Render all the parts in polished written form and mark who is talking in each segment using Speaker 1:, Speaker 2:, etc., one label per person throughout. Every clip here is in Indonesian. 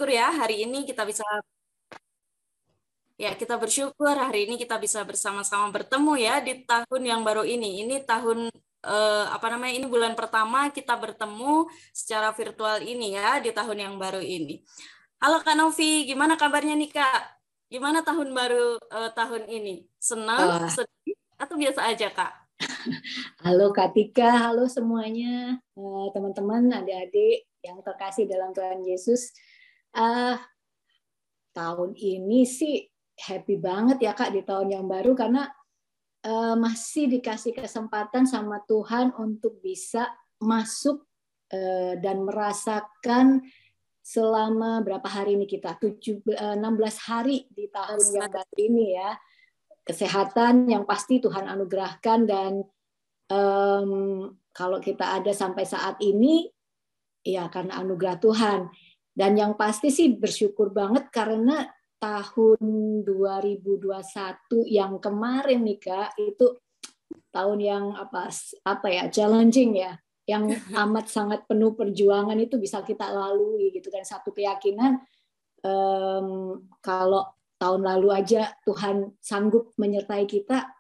Speaker 1: bersyukur ya hari ini kita bersyukur hari ini kita bisa bersama-sama bertemu ya di tahun yang baru ini. Ini tahun ini bulan pertama kita bertemu secara virtual ini ya di tahun yang baru ini. Halo Kak Novi, gimana kabarnya nih Kak? Gimana tahun baru tahun ini? Senang, sedih, atau biasa aja Kak?
Speaker 2: Halo Kak Tika, halo semuanya, teman-teman, adik-adik yang terkasih dalam Tuhan Yesus. Tahun ini sih happy banget ya Kak di tahun yang baru karena masih dikasih kesempatan sama Tuhan untuk bisa masuk dan merasakan selama berapa hari ini kita 16 hari di tahun yang baru ini ya. Kesehatan yang pasti Tuhan anugerahkan dan kalau kita ada sampai saat ini ya karena anugerah Tuhan. Dan yang pasti sih bersyukur banget karena tahun 2021 yang kemarin nih Kak itu tahun yang challenging ya, yang amat sangat penuh perjuangan itu bisa kita lalui gitu kan. Satu keyakinan kalau tahun lalu aja Tuhan sanggup menyertai kita,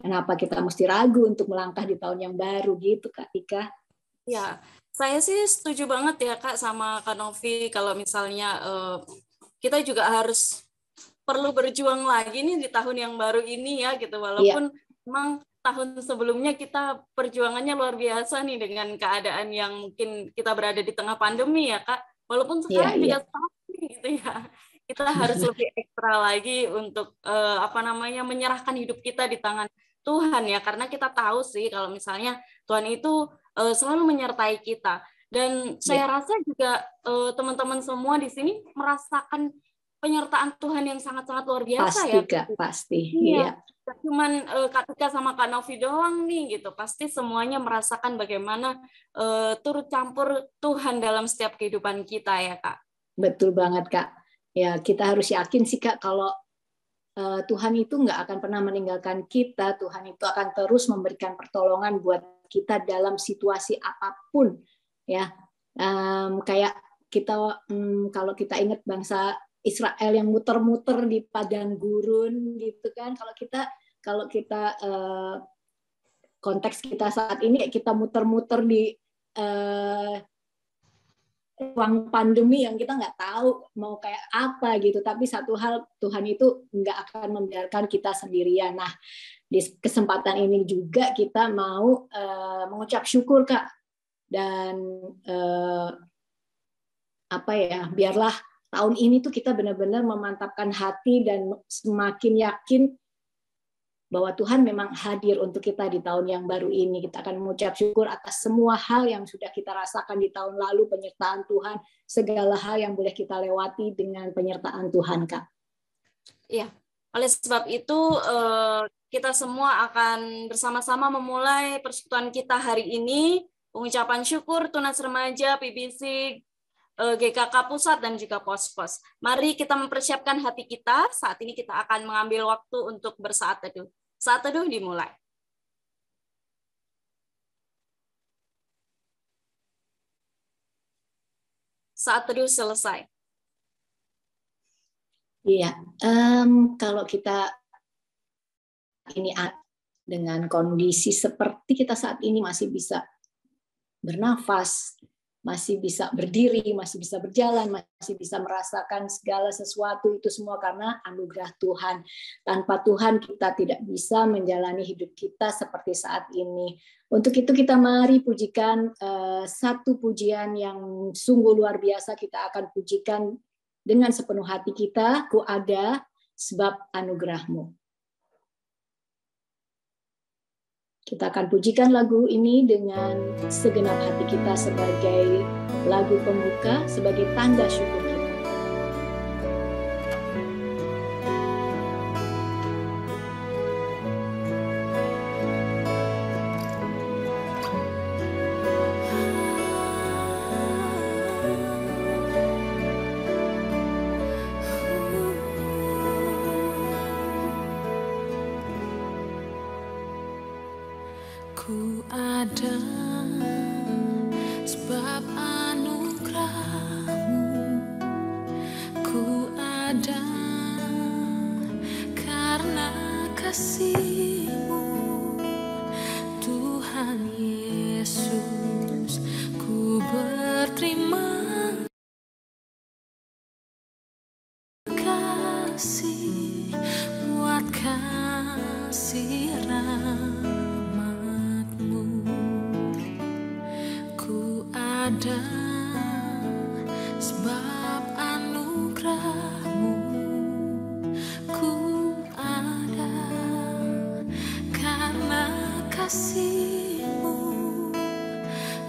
Speaker 2: kenapa kita mesti ragu untuk melangkah di tahun yang baru gitu Kak Tika?
Speaker 1: Ya, saya sih setuju banget ya Kak sama Kak Novi kalau misalnya kita juga harus perlu berjuang lagi nih di tahun yang baru ini ya gitu, walaupun memang tahun sebelumnya kita perjuangannya luar biasa nih dengan keadaan yang mungkin kita berada di tengah pandemi ya Kak, walaupun sekarang juga sama gitu ya, kita harus lebih ekstra lagi untuk menyerahkan hidup kita di tangan Tuhan ya, karena kita tahu sih kalau misalnya Tuhan itu selalu menyertai kita. Dan saya rasa juga teman-teman semua di sini merasakan penyertaan Tuhan yang sangat-sangat luar biasa
Speaker 2: pasti,
Speaker 1: ya.
Speaker 2: Kak, pasti.
Speaker 1: Iya. Cuman Kak Tika sama Kak Novi doang nih gitu. Pasti semuanya merasakan bagaimana turut campur Tuhan dalam setiap kehidupan kita ya Kak.
Speaker 2: Betul banget Kak. Ya kita harus yakin sih Kak kalau Tuhan itu nggak akan pernah meninggalkan kita. Tuhan itu akan terus memberikan pertolongan buat kita dalam situasi apapun ya. Kayak kita kalau kita ingat bangsa Israel yang muter-muter di padang gurun gitu kan, kalau kita konteks kita saat ini kita muter-muter di ruang pandemi yang kita nggak tahu mau kayak apa gitu, tapi satu hal Tuhan itu nggak akan membiarkan kita sendirian. Nah di kesempatan ini juga kita mau mengucap syukur Kak, dan biarlah tahun ini tuh kita benar-benar memantapkan hati dan semakin yakin bahwa Tuhan memang hadir untuk kita di tahun yang baru ini. Kita akan mengucap syukur atas semua hal yang sudah kita rasakan di tahun lalu, penyertaan Tuhan, segala hal yang boleh kita lewati dengan penyertaan Tuhan, Kak.
Speaker 1: Iya, oleh sebab itu kita semua akan bersama-sama memulai persekutuan kita hari ini, pengucapan syukur Tunas Remaja, PBC, GKK Pusat, dan juga Pos-Pos. Mari kita mempersiapkan hati kita. Saat ini kita akan mengambil waktu untuk bersaat teduh. Saat teduh dimulai. Saat teduh selesai.
Speaker 2: Iya, kalau kita ini dengan kondisi seperti kita saat ini masih bisa bernafas, masih bisa berdiri, masih bisa berjalan, masih bisa merasakan segala sesuatu, itu semua karena anugerah Tuhan. Tanpa Tuhan kita tidak bisa menjalani hidup kita seperti saat ini. Untuk itu kita mari pujikan satu pujian yang sungguh luar biasa. Kita akan pujikan dengan sepenuh hati kita, ku ada sebab anugerah-Mu. Kita akan pujikan lagu ini dengan segenap hati kita sebagai lagu pembuka, sebagai tanda syukur kita.
Speaker 3: Ku ada sebab anugerah-Mu, ada sebab anugerah-Mu, ku ada karena kasih-Mu,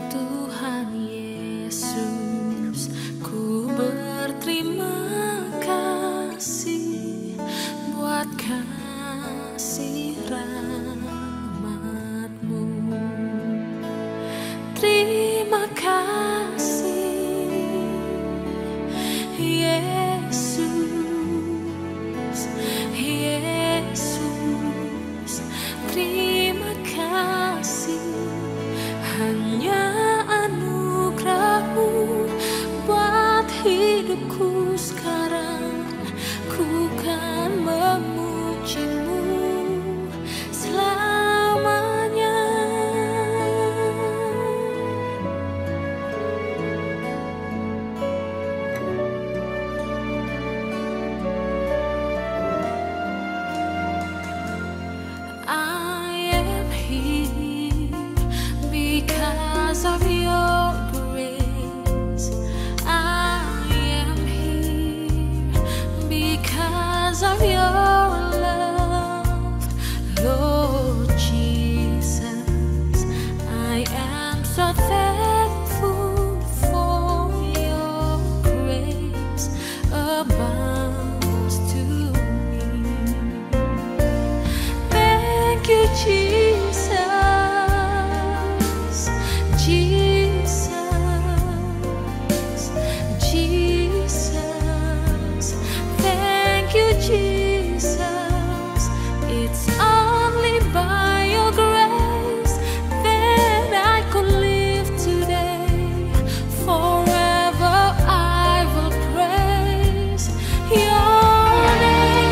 Speaker 3: Tuhan Yesus. Ku berterima kasih buat kasih rahmat-Mu. Terima kasih Yesus, Yesus. Terima kasih, hanya anugerah-Mu buat hidupku sekarang. Ku kan memuji-Mu selamanya. I am here because of your grace. I am here because of your love, Lord Jesus. I am so thankful for your grace abounds to me. Thank you, Jesus, Jesus, Jesus. Thank you, Jesus. It's only by your grace that I could live today. Forever I will praise your name.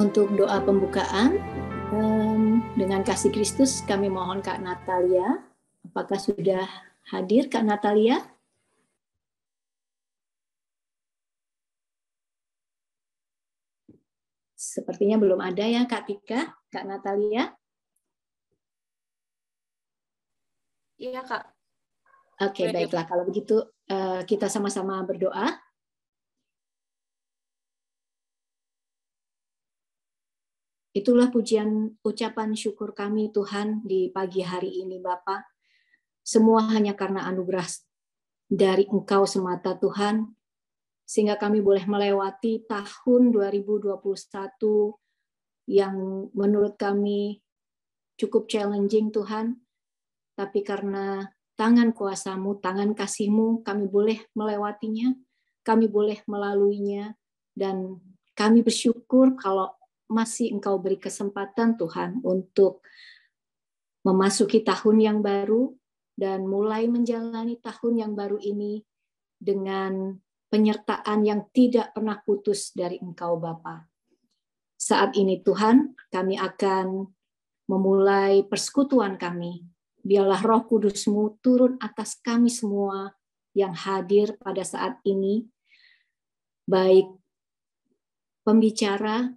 Speaker 2: Untuk doa pembukaan, dengan kasih Kristus kami mohon Kak Natalia. Apakah sudah hadir Kak Natalia? Sepertinya belum ada ya Kak Tika, Kak Natalia.
Speaker 1: Iya, Kak.
Speaker 2: Oke, baiklah. Kalau begitu kita sama-sama berdoa. Itulah ucapan syukur kami Tuhan di pagi hari ini Bapa. Semua hanya karena anugerah dari Engkau semata Tuhan, sehingga kami boleh melewati tahun 2021 yang menurut kami cukup challenging Tuhan, tapi karena tangan kuasa-Mu, tangan kasih-Mu, kami boleh melewatinya, kami boleh melaluinya, dan kami bersyukur kalau masih Engkau beri kesempatan Tuhan untuk memasuki tahun yang baru dan mulai menjalani tahun yang baru ini dengan penyertaan yang tidak pernah putus dari Engkau Bapa. Saat ini Tuhan, kami akan memulai persekutuan kami. Biarlah Roh Kudus-Mu turun atas kami semua yang hadir pada saat ini, baik pembicara,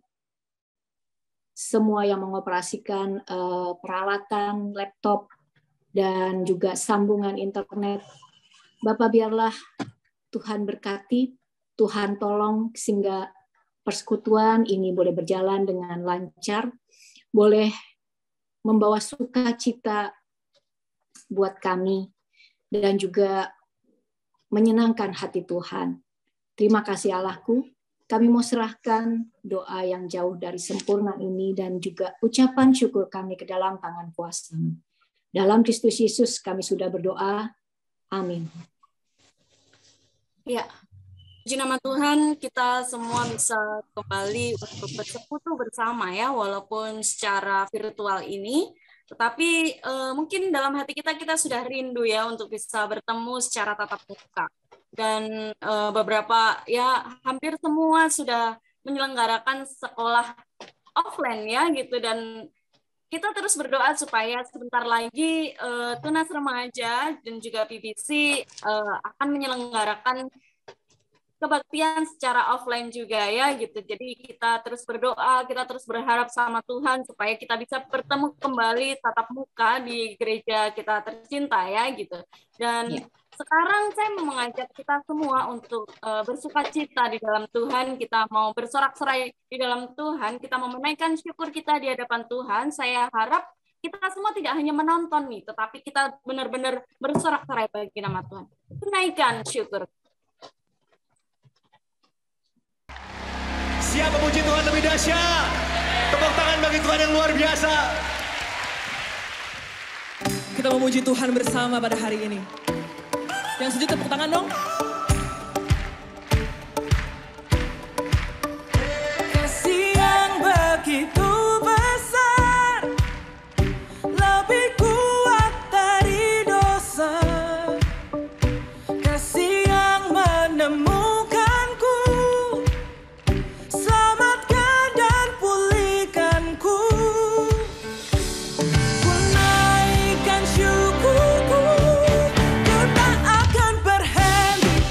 Speaker 2: semua yang mengoperasikan peralatan, laptop, dan juga sambungan internet. Bapak biarlah Tuhan berkati Tuhan tolong sehingga persekutuan ini boleh berjalan dengan lancar, boleh membawa sukacita buat kami, dan juga menyenangkan hati Tuhan. Terima kasih Allahku, kami mau serahkan doa yang jauh dari sempurna ini dan juga ucapan syukur kami ke dalam tangan kuasa-Mu. Dalam Kristus Yesus kami sudah berdoa. Amin.
Speaker 1: Ya, puji nama Tuhan, kita semua bisa kembali untuk bersekutu bersama ya, walaupun secara virtual ini. Tetapi mungkin dalam hati kita sudah rindu ya untuk bisa bertemu secara tatap muka. Dan beberapa ya hampir semua sudah menyelenggarakan sekolah offline ya gitu, dan kita terus berdoa supaya sebentar lagi Tunas Remaja dan juga BBC akan menyelenggarakan kebaktian secara offline juga ya gitu. Jadi kita terus berdoa, kita terus berharap sama Tuhan supaya kita bisa bertemu kembali tatap muka di gereja kita tercinta ya gitu. Dan sekarang saya mau mengajak kita semua untuk bersukacita di dalam Tuhan. Kita mau bersorak-sorai di dalam Tuhan, kita mau menaikkan syukur kita di hadapan Tuhan. Saya harap kita semua tidak hanya menonton nih, tetapi kita benar-benar bersorak-sorai bagi nama Tuhan. Menaikkan syukur.
Speaker 4: Siap memuji Tuhan lebih dahsyat. Tepuk tangan bagi Tuhan yang luar biasa.
Speaker 5: Kita memuji Tuhan bersama pada hari ini. Yang setuju tepuk tangan dong. Kasih yang begitu besar, lebih kuat dari dosa. Kasih yang menemukanku, selamatkan dan pulihkanku. Ku naikkan syukurku, ku tak akan berhenti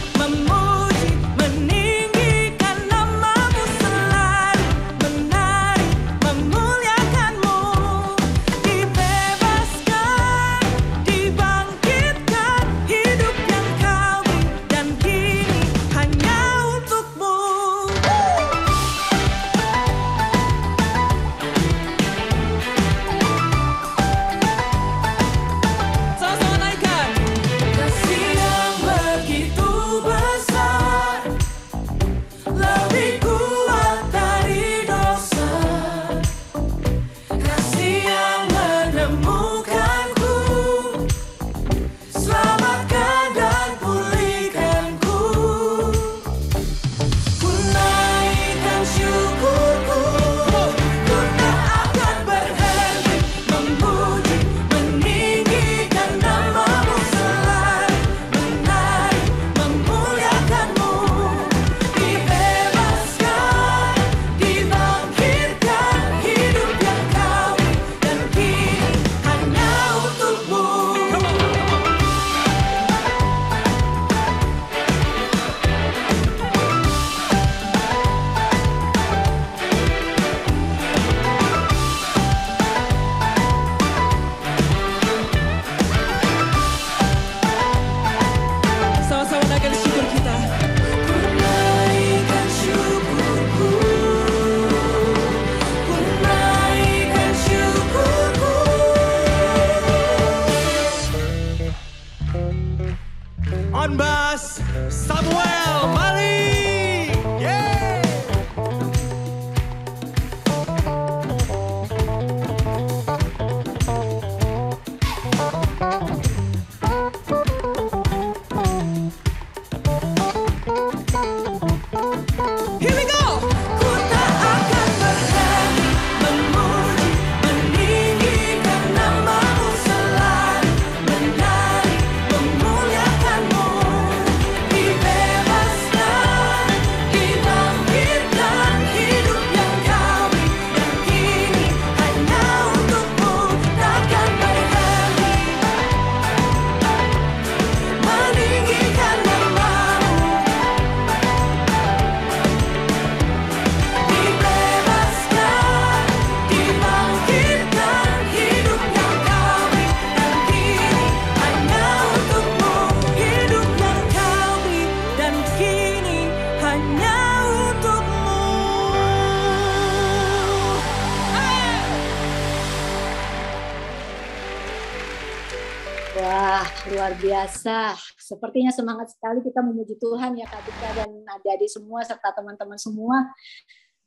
Speaker 2: Wah, luar biasa. Sepertinya semangat sekali kita memuji Tuhan ya Kak Tika dan adik-adik semua serta teman-teman semua.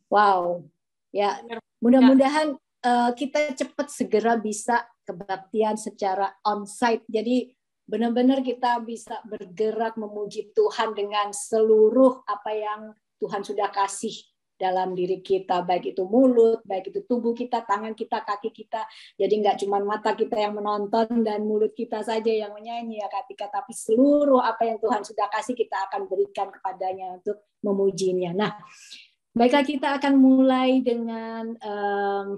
Speaker 2: Wow. Ya, mudah-mudahan kita cepat segera bisa kebaktian secara on-site. Jadi benar-benar kita bisa bergerak memuji Tuhan dengan seluruh apa yang Tuhan sudah kasih dalam diri kita, baik itu mulut, baik itu tubuh kita, tangan kita, kaki kita. Jadi nggak cuma mata kita yang menonton dan mulut kita saja yang menyanyi ya Kak Tika, tapi seluruh apa yang Tuhan sudah kasih kita akan berikan kepadanya untuk memujinya. Nah, baiklah kita akan mulai dengan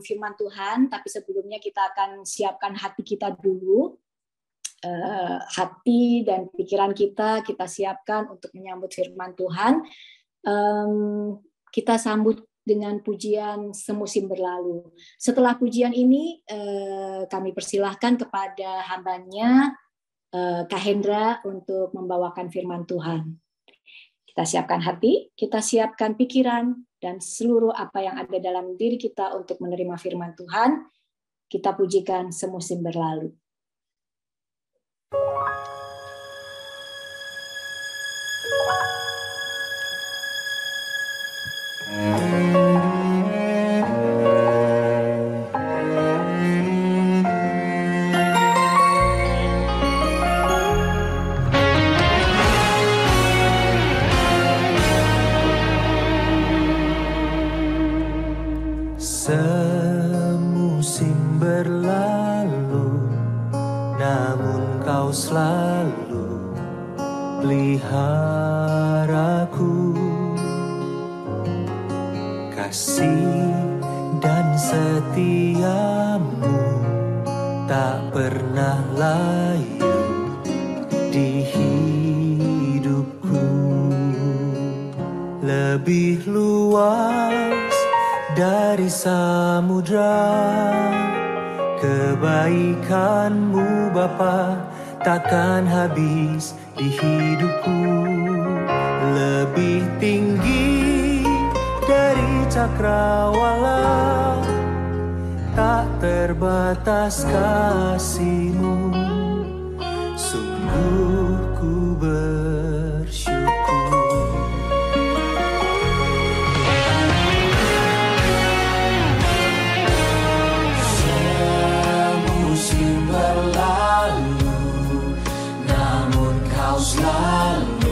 Speaker 2: firman Tuhan, tapi sebelumnya kita akan siapkan hati kita dulu. Hati dan pikiran kita siapkan untuk menyambut firman Tuhan. Kita sambut dengan pujian Semusim Berlalu. Setelah pujian ini, kami persilahkan kepada hambanya, Kak Hendra, untuk membawakan firman Tuhan. Kita siapkan hati, kita siapkan pikiran, dan seluruh apa yang ada dalam diri kita untuk menerima firman Tuhan. Kita pujikan Semusim Berlalu.
Speaker 6: Semusim berlalu, namun kau selalu peliharaku. Kasih dan setiamu tak pernah layu di hidupku. Lebih luas dari samudra, kebaikanmu Bapa takkan habis di hidupku. Lebih tinggi dari cakrawala, tak terbatas kasih-Mu. Sungguh ku bersyukur.
Speaker 7: Selalu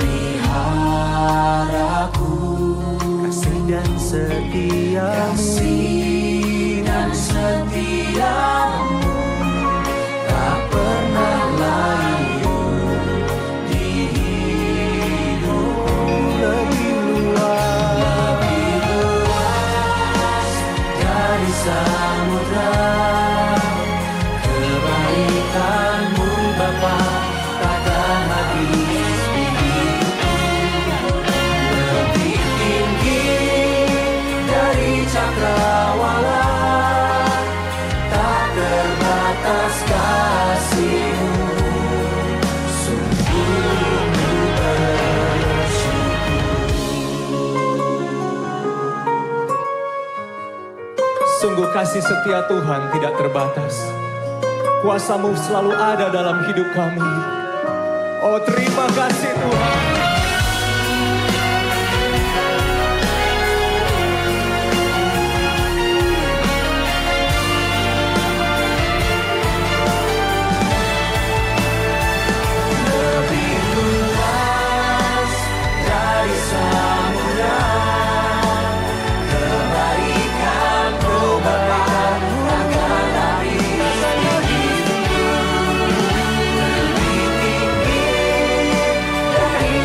Speaker 7: peliharaku,
Speaker 6: kasih dan setiamu
Speaker 7: tak pernah layu di hidupku.
Speaker 6: Lebih luas
Speaker 7: dari samudra, kebaikanmu Bapa takkan habis di hidupku. Lebih tinggi dari cakrawala, tak terbatas kasih-Mu. Sungguh ku bersyukur.
Speaker 4: Sungguh kasih setia Tuhan tidak terbatas. Kuasa-Mu selalu ada dalam hidup kami. Oh, terima kasih Tuhan.
Speaker 7: Lebih luas dari samudra, kebaikan-Mu Bapa takkan habis di hidupku. Lebih tinggi dari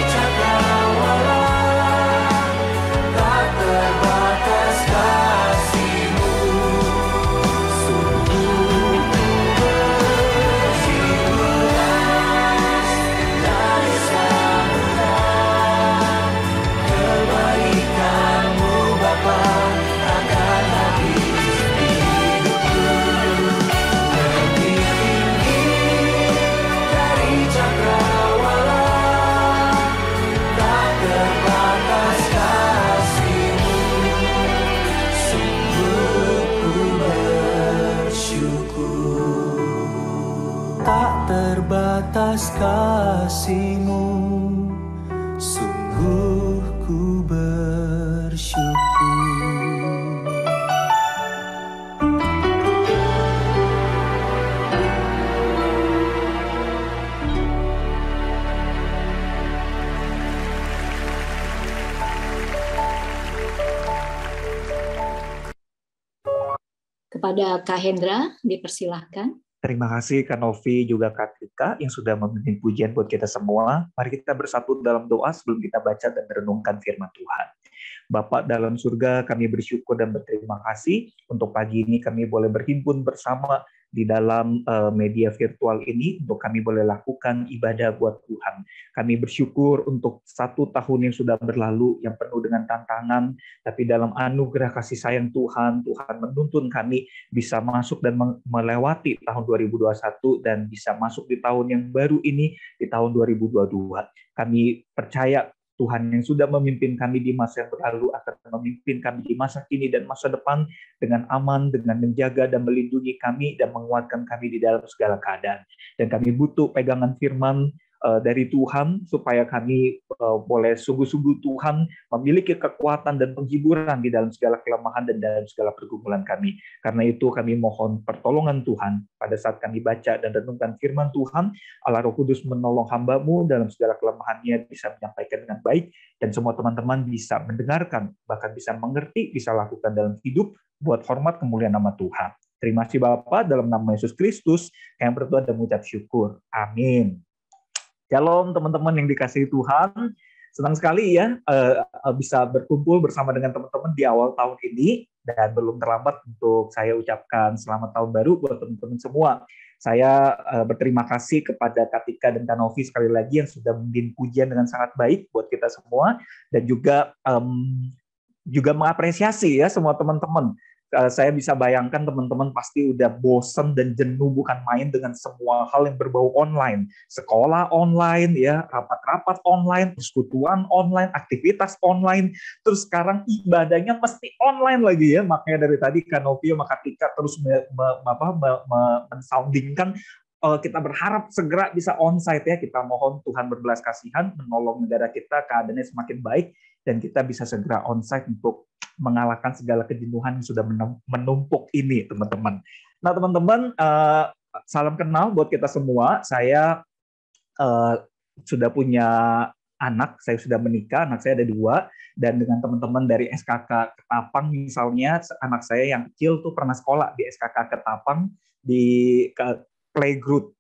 Speaker 6: belas kasih-Mu, sungguh ku bersyukur.
Speaker 2: Kepada Kak Hendra, dipersilahkan.
Speaker 8: Terima kasih Kak Novi juga Kak Tika yang sudah memimpin pujian buat kita semua. Mari kita bersatu dalam doa sebelum kita baca dan merenungkan firman Tuhan. Bapak dalam surga, kami bersyukur dan berterima kasih untuk pagi ini kami boleh berhimpun bersama di dalam media virtual ini untuk kami boleh lakukan ibadah buat Tuhan. Kami bersyukur untuk 1 tahun yang sudah berlalu yang penuh dengan tantangan, tapi dalam anugerah kasih sayang Tuhan, Tuhan menuntun kami bisa masuk dan melewati tahun 2021 dan bisa masuk di tahun yang baru ini, di tahun 2022. Kami percaya Tuhan yang sudah memimpin kami di masa yang berlalu akan memimpin kami di masa kini dan masa depan dengan aman, dengan menjaga dan melindungi kami dan menguatkan kami di dalam segala keadaan. Dan kami butuh pegangan firman dari Tuhan supaya kami boleh sungguh-sungguh Tuhan memiliki kekuatan dan penghiburan di dalam segala kelemahan dan dalam segala pergumulan kami. Karena itu kami mohon pertolongan Tuhan pada saat kami baca dan renungkan firman Tuhan. Allah Roh Kudus menolong hamba-Mu dalam segala kelemahannya bisa menyampaikan dengan baik dan semua teman-teman bisa mendengarkan, bahkan bisa mengerti, bisa lakukan dalam hidup buat hormat kemuliaan nama Tuhan. Terima kasih Bapa, dalam nama Yesus Kristus yang berdoa dan mengucap syukur. Amin. Shalom teman-teman yang dikasihi Tuhan, senang sekali ya bisa berkumpul bersama dengan teman-teman di awal tahun ini, dan belum terlambat untuk saya ucapkan selamat tahun baru buat teman-teman semua. Saya berterima kasih kepada Kak Tika dan Kak Novi sekali lagi yang sudah memimpin pujian dengan sangat baik buat kita semua, dan juga mengapresiasi ya semua teman-teman. Saya bisa bayangkan teman-teman pasti udah bosan dan jenuh bukan main dengan semua hal yang berbau online. Sekolah online, ya, rapat-rapat online, persekutuan online, aktivitas online. Terus sekarang ibadahnya mesti online lagi ya. Makanya dari tadi Kak Novi sama Kak Tika terus mensoundingkan kita berharap segera bisa onsite ya. Kita mohon Tuhan berbelas kasihan menolong negara kita keadaannya semakin baik dan kita bisa segera onsite untuk mengalahkan segala kejenuhan yang sudah menumpuk ini, teman-teman. Nah, teman-teman, salam kenal buat kita semua. Saya sudah punya anak, saya sudah menikah, anak saya ada 2, dan dengan teman-teman dari SKK Ketapang misalnya, anak saya yang kecil tuh pernah sekolah di SKK Ketapang di playgroup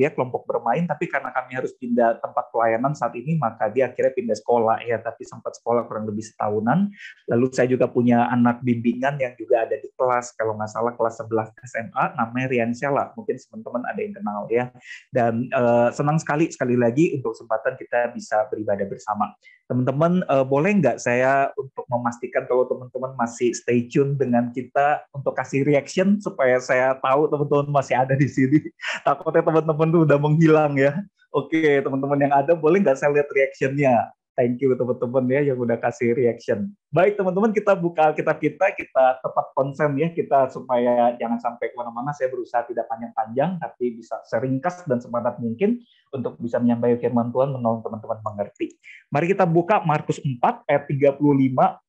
Speaker 8: ya, kelompok bermain, tapi karena kami harus pindah tempat pelayanan saat ini, maka dia akhirnya pindah sekolah ya, tapi sempat sekolah kurang lebih setahunan. Lalu saya juga punya anak bimbingan yang juga ada di kelas, kalau nggak salah kelas 11 SMA, namanya Rian Sela, mungkin teman-teman ada yang kenal ya. Dan senang sekali lagi untuk kesempatan kita bisa beribadah bersama. Teman-teman, boleh nggak saya untuk memastikan kalau teman-teman masih stay tune dengan kita untuk kasih reaction supaya saya tahu teman-teman masih ada di sini. Takutnya teman-teman tuh udah menghilang ya. Oke, teman-teman yang ada boleh nggak saya lihat reaction-nya? Thank you teman-teman ya yang udah kasih reaction. Baik teman-teman, kita buka Alkitab kita tetap konsen ya kita supaya jangan sampai kemana-mana. Saya berusaha tidak panjang-panjang, tapi bisa seringkas dan sepadat mungkin untuk bisa menyampaikan firman Tuhan menolong teman-teman mengerti. Mari kita buka Markus 4 ayat 35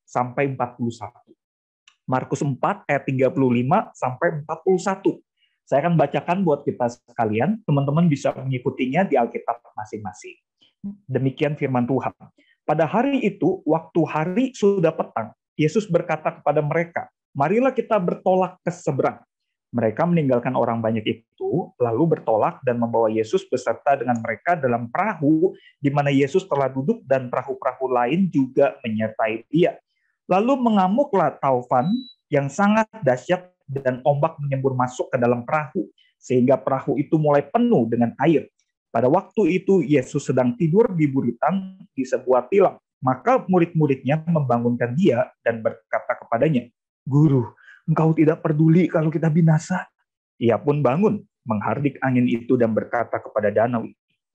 Speaker 8: sampai 41. Markus 4 ayat 35 sampai 41. Saya akan bacakan buat kita sekalian, teman-teman bisa mengikutinya di Alkitab masing-masing. Demikian firman Tuhan. Pada hari itu, waktu hari sudah petang, Yesus berkata kepada mereka, marilah kita bertolak ke seberang. Mereka meninggalkan orang banyak itu, lalu bertolak dan membawa Yesus beserta dengan mereka dalam perahu, di mana Yesus telah duduk dan perahu-perahu lain juga menyertai dia. Lalu mengamuklah taufan yang sangat dahsyat dan ombak menyembur masuk ke dalam perahu, sehingga perahu itu mulai penuh dengan air. Pada waktu itu Yesus sedang tidur di buritan di sebuah tilam. Maka murid-muridnya membangunkan dia dan berkata kepadanya, Guru, engkau tidak peduli kalau kita binasa? Ia pun bangun, menghardik angin itu dan berkata kepada danau,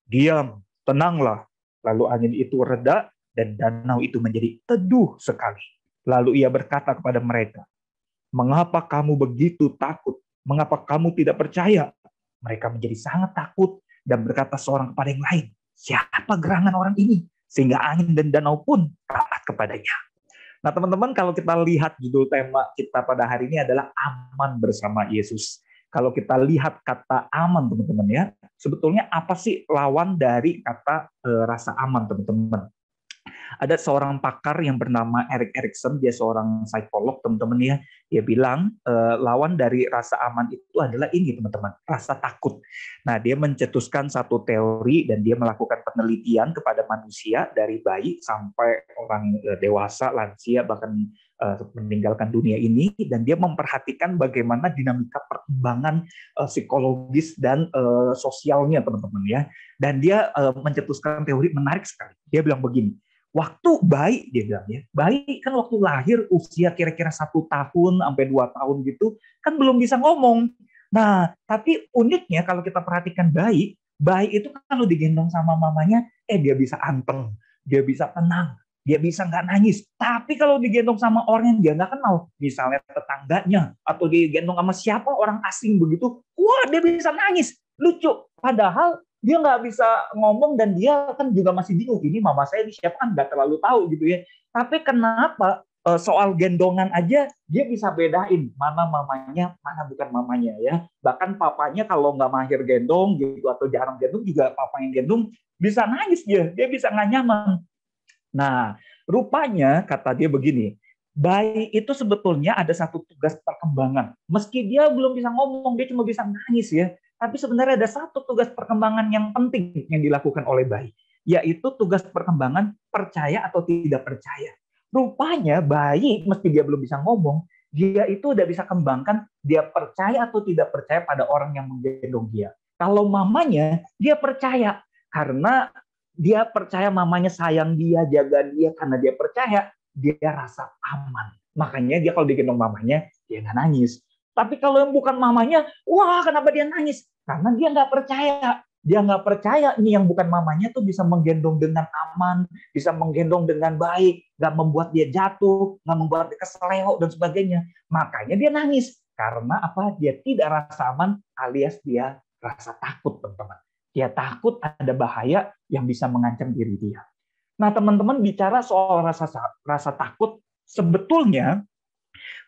Speaker 8: diam, tenanglah. Lalu angin itu reda dan danau itu menjadi teduh sekali. Lalu ia berkata kepada mereka, mengapa kamu begitu takut? Mengapa kamu tidak percaya? Mereka menjadi sangat takut dan berkata seorang kepada yang lain, siapa gerangan orang ini? Sehingga angin dan danau pun taat kepadanya. Nah teman-teman, kalau kita lihat judul tema kita pada hari ini adalah aman bersama Yesus. Kalau kita lihat kata aman teman-teman ya, sebetulnya apa sih lawan dari kata rasa aman teman-teman? Ada seorang pakar yang bernama Erik Erikson, dia seorang psikolog teman-teman ya. Dia bilang lawan dari rasa aman itu adalah ini teman-teman, rasa takut. Nah dia mencetuskan satu teori dan dia melakukan penelitian kepada manusia dari bayi sampai orang dewasa, lansia, bahkan meninggalkan dunia ini, dan dia memperhatikan bagaimana dinamika perkembangan psikologis dan sosialnya teman-teman ya. Dan dia mencetuskan teori menarik sekali. Dia bilang begini, waktu bayi, dia bilang ya, bayi kan waktu lahir usia kira-kira 1 tahun sampai 2 tahun gitu, kan belum bisa ngomong. Nah, tapi uniknya kalau kita perhatikan bayi itu kalau digendong sama mamanya, dia bisa anteng, dia bisa tenang, dia bisa nggak nangis. Tapi kalau digendong sama orang yang dia nggak kenal, misalnya tetangganya, atau digendong sama siapa orang asing begitu, wah dia bisa nangis, lucu. Padahal dia nggak bisa ngomong dan dia kan juga masih bingung, ini mama saya ini siapa, kan nggak terlalu tahu gitu ya. Tapi kenapa soal gendongan aja dia bisa bedain mana mamanya, mana bukan mamanya ya. Bahkan papanya kalau nggak mahir gendong gitu atau jarang gendong juga papa yang gendong bisa nangis dia bisa nggak nyaman. Nah, rupanya kata dia begini, bayi itu sebetulnya ada satu tugas perkembangan. Meski dia belum bisa ngomong, dia cuma bisa nangis ya. Tapi sebenarnya ada satu tugas perkembangan yang penting yang dilakukan oleh bayi, yaitu tugas perkembangan percaya atau tidak percaya. Rupanya bayi, meski dia belum bisa ngomong, dia itu udah bisa kembangkan dia percaya atau tidak percaya pada orang yang menggendong dia. Kalau mamanya, dia percaya karena dia percaya mamanya sayang dia, jaga dia, karena dia percaya, dia rasa aman. Makanya dia kalau digendong mamanya, dia nggak nangis. Tapi kalau yang bukan mamanya, wah kenapa dia nangis? Karena dia nggak percaya. Dia nggak percaya ini yang bukan mamanya tuh bisa menggendong dengan aman, bisa menggendong dengan baik, nggak membuat dia jatuh, nggak membuat dia keseleo dan sebagainya. Makanya dia nangis. Karena apa? Dia tidak rasa aman alias dia rasa takut, teman-teman. Dia takut ada bahaya yang bisa mengancam diri dia. Nah, teman-teman bicara soal rasa takut, sebetulnya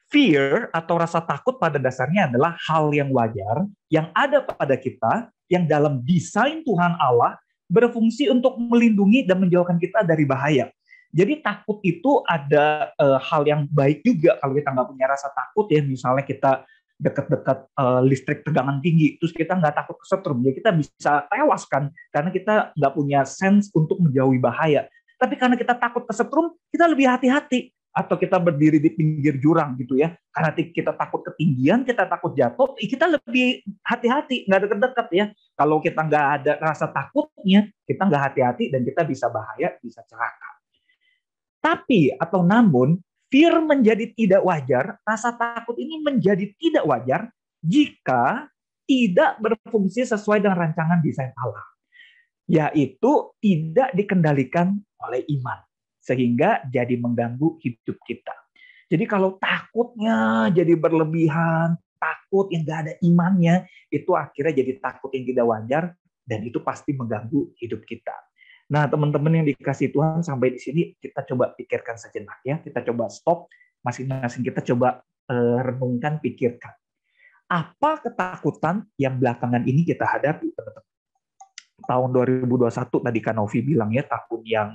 Speaker 8: fear atau rasa takut pada dasarnya adalah hal yang wajar yang ada pada kita, yang dalam desain Tuhan Allah berfungsi untuk melindungi dan menjauhkan kita dari bahaya. Jadi takut itu ada hal yang baik juga kalau kita nggak punya rasa takut ya, misalnya kita dekat-dekat listrik tegangan tinggi, terus kita nggak takut kesetrum, ya kita bisa tewas kan, karena kita nggak punya sense untuk menjauhi bahaya. Tapi karena kita takut kesetrum, kita lebih hati-hati. Atau kita berdiri di pinggir jurang gitu ya, karena kita takut ketinggian, kita takut jatuh, kita lebih hati-hati, nggak dekat-dekat ya. Kalau kita nggak ada rasa takutnya, kita nggak hati-hati dan kita bisa bahaya, bisa celaka. Tapi atau namun, fear menjadi tidak wajar, rasa takut ini menjadi tidak wajar jika tidak berfungsi sesuai dengan rancangan desain Allah, yaitu tidak dikendalikan oleh iman, sehingga jadi mengganggu hidup kita. Jadi kalau takutnya jadi berlebihan, takut yang nggak ada imannya, itu akhirnya jadi takut yang tidak wajar, dan itu pasti mengganggu hidup kita. Nah, teman-teman yang dikasih Tuhan, sampai di sini kita coba pikirkan sejenak ya. Kita coba stop, masing-masing kita coba renungkan, pikirkan. Apa ketakutan yang belakangan ini kita hadapi, teman-teman? Tahun 2021 tadi Kak Novi bilang ya, tahun yang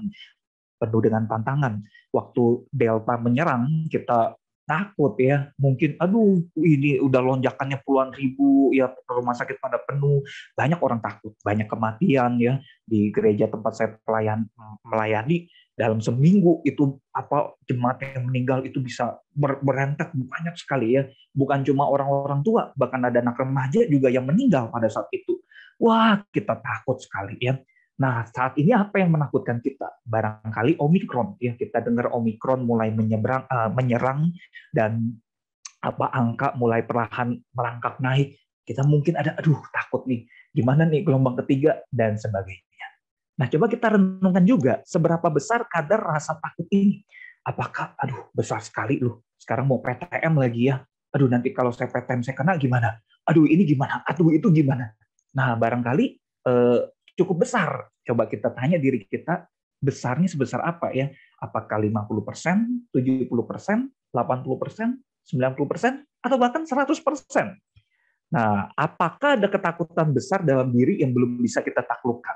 Speaker 8: penuh dengan tantangan. Waktu Delta menyerang, kita takut ya. Mungkin, aduh ini udah lonjakannya puluhan ribu, ya rumah sakit pada penuh. Banyak orang takut, banyak kematian ya. Di gereja tempat saya melayani, dalam seminggu itu jemaat yang meninggal itu bisa berentek banyak sekali ya. Bukan cuma orang-orang tua, bahkan ada anak remaja juga yang meninggal pada saat itu. Wah, kita takut sekali ya. Nah, saat ini apa yang menakutkan kita? Barangkali Omikron, ya kita dengar Omikron mulai menyerang dan angka mulai perlahan merangkak naik. Kita mungkin ada, takut nih, gimana nih gelombang ketiga dan sebagainya. Nah, coba kita renungkan juga seberapa besar kadar rasa takut ini. Apakah, besar sekali loh. Sekarang mau PTM lagi ya. Nanti kalau saya PTM saya kena gimana? Ini gimana? Itu gimana? Nah, barangkali cukup besar. Coba kita tanya diri kita, besarnya sebesar apa ya? Apakah 50%, 70%, 80%, 90%, atau bahkan 100%? Nah, apakah ada ketakutan besar dalam diri yang belum bisa kita taklukkan?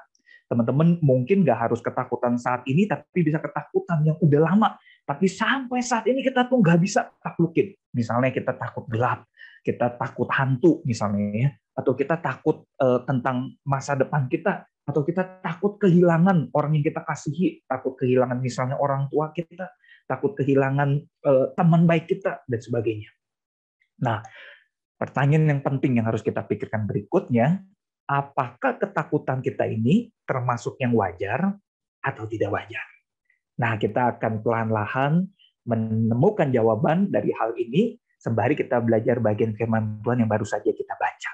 Speaker 8: Teman-teman mungkin nggak harus ketakutan saat ini, tapi bisa ketakutan yang udah lama. Tapi sampai saat ini kita tuh nggak bisa taklukin. Misalnya kita takut gelap, kita takut hantu misalnya ya, atau kita takut tentang masa depan kita, atau kita takut kehilangan orang yang kita kasihi, takut kehilangan misalnya orang tua kita, takut kehilangan teman baik kita, dan sebagainya. Nah, pertanyaan yang penting yang harus kita pikirkan berikutnya, apakah ketakutan kita ini termasuk yang wajar atau tidak wajar? Nah, kita akan pelan-pelan menemukan jawaban dari hal ini sembari kita belajar bagian firman Tuhan yang baru saja kita baca.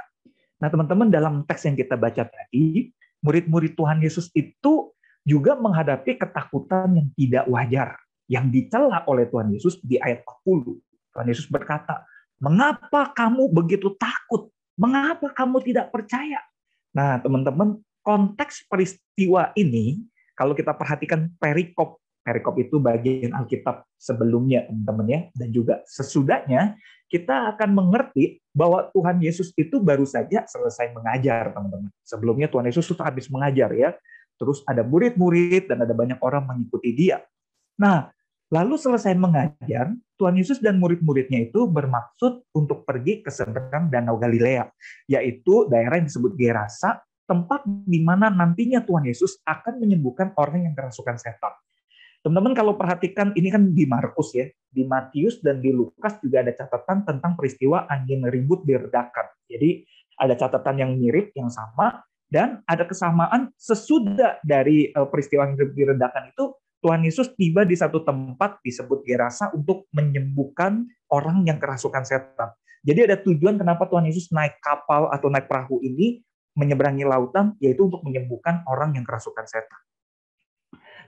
Speaker 8: Nah, teman-teman, dalam teks yang kita baca tadi, murid-murid Tuhan Yesus itu juga menghadapi ketakutan yang tidak wajar, yang dicela oleh Tuhan Yesus di ayat 40. Tuhan Yesus berkata, "Mengapa kamu begitu takut? Mengapa kamu tidak percaya?" Nah, teman-teman, konteks peristiwa ini, kalau kita perhatikan perikop itu bagian Alkitab sebelumnya, teman-teman ya, dan juga sesudahnya, kita akan mengerti bahwa Tuhan Yesus itu baru saja selesai mengajar, teman-teman. Sebelumnya Tuhan Yesus sudah habis mengajar ya, terus ada murid-murid dan ada banyak orang mengikuti dia. Nah, lalu selesai mengajar, Tuhan Yesus dan murid-muridnya itu bermaksud untuk pergi ke seberang Danau Galilea, yaitu daerah yang disebut Gerasa, tempat di mana nantinya Tuhan Yesus akan menyembuhkan orang yang kerasukan setan. Teman-teman kalau perhatikan, ini kan di Markus ya, di Matius dan di Lukas juga ada catatan tentang peristiwa angin ribut diredakan. Jadi ada catatan yang mirip, yang sama, dan ada kesamaan sesudah dari peristiwa angin ribut diredakan itu, Tuhan Yesus tiba di satu tempat disebut Gerasa untuk menyembuhkan orang yang kerasukan setan. Jadi ada tujuan kenapa Tuhan Yesus naik kapal atau naik perahu ini menyeberangi lautan, yaitu untuk menyembuhkan orang yang kerasukan setan.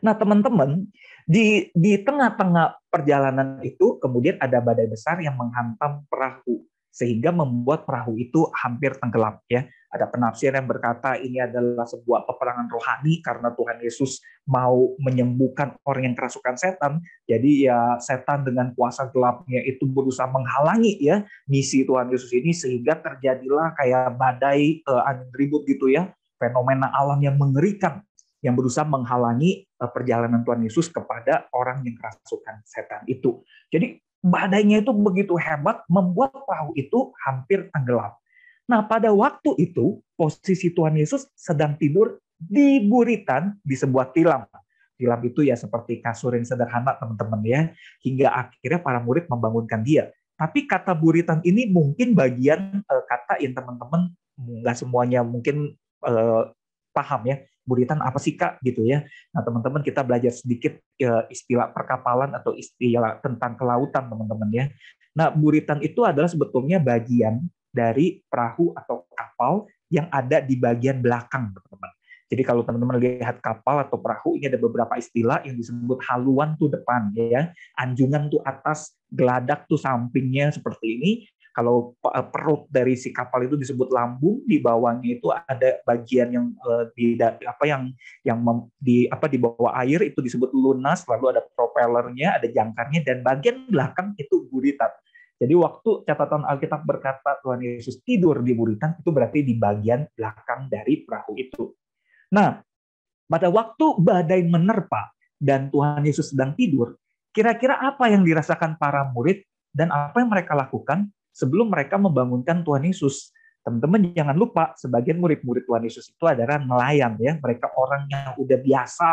Speaker 8: Nah, teman-teman, di tengah-tengah perjalanan itu kemudian ada badai besar yang menghantam perahu sehingga membuat perahu itu hampir tenggelam ya. Ada penafsir yang berkata ini adalah sebuah peperangan rohani karena Tuhan Yesus mau menyembuhkan orang yang kerasukan setan. Jadi ya setan dengan kuasa gelapnya itu berusaha menghalangi ya misi Tuhan Yesus ini sehingga terjadilah kayak badai angin ribut gitu ya. Fenomena alam yang mengerikan yang berusaha menghalangi perjalanan Tuhan Yesus kepada orang yang kerasukan setan itu. Jadi badainya itu begitu hebat, membuat perahu itu hampir tenggelam. Nah, pada waktu itu, posisi Tuhan Yesus sedang tidur di buritan di sebuah tilam. Tilam itu ya seperti kasur yang sederhana, teman-teman ya. Hingga akhirnya para murid membangunkan dia. Tapi kata buritan ini mungkin bagian kata yang teman-teman nggak semuanya mungkin paham ya. Buritan apa sih Kak gitu ya. Nah, teman-teman kita belajar sedikit istilah perkapalan atau istilah tentang kelautan, teman-teman ya. Nah, buritan itu adalah sebetulnya bagian dari perahu atau kapal yang ada di bagian belakang, teman-teman. Jadi kalau teman-teman lihat kapal atau perahu, ini ada beberapa istilah yang disebut haluan tuh depan ya. Anjungan tuh atas, geladak tuh sampingnya seperti ini. Kalau perut dari si kapal itu disebut lambung, di bawahnya itu ada bagian yang di bawah air itu disebut lunas, lalu ada propellernya, ada jangkarnya, dan bagian belakang itu buritan. Jadi waktu catatan Alkitab berkata Tuhan Yesus tidur di buritan, itu berarti di bagian belakang dari perahu itu. Nah, pada waktu badai menerpa dan Tuhan Yesus sedang tidur, kira-kira apa yang dirasakan para murid dan apa yang mereka lakukan sebelum mereka membangunkan Tuhan Yesus? Teman-teman jangan lupa, sebagian murid-murid Tuhan Yesus itu adalah nelayan ya. Mereka orang yang udah biasa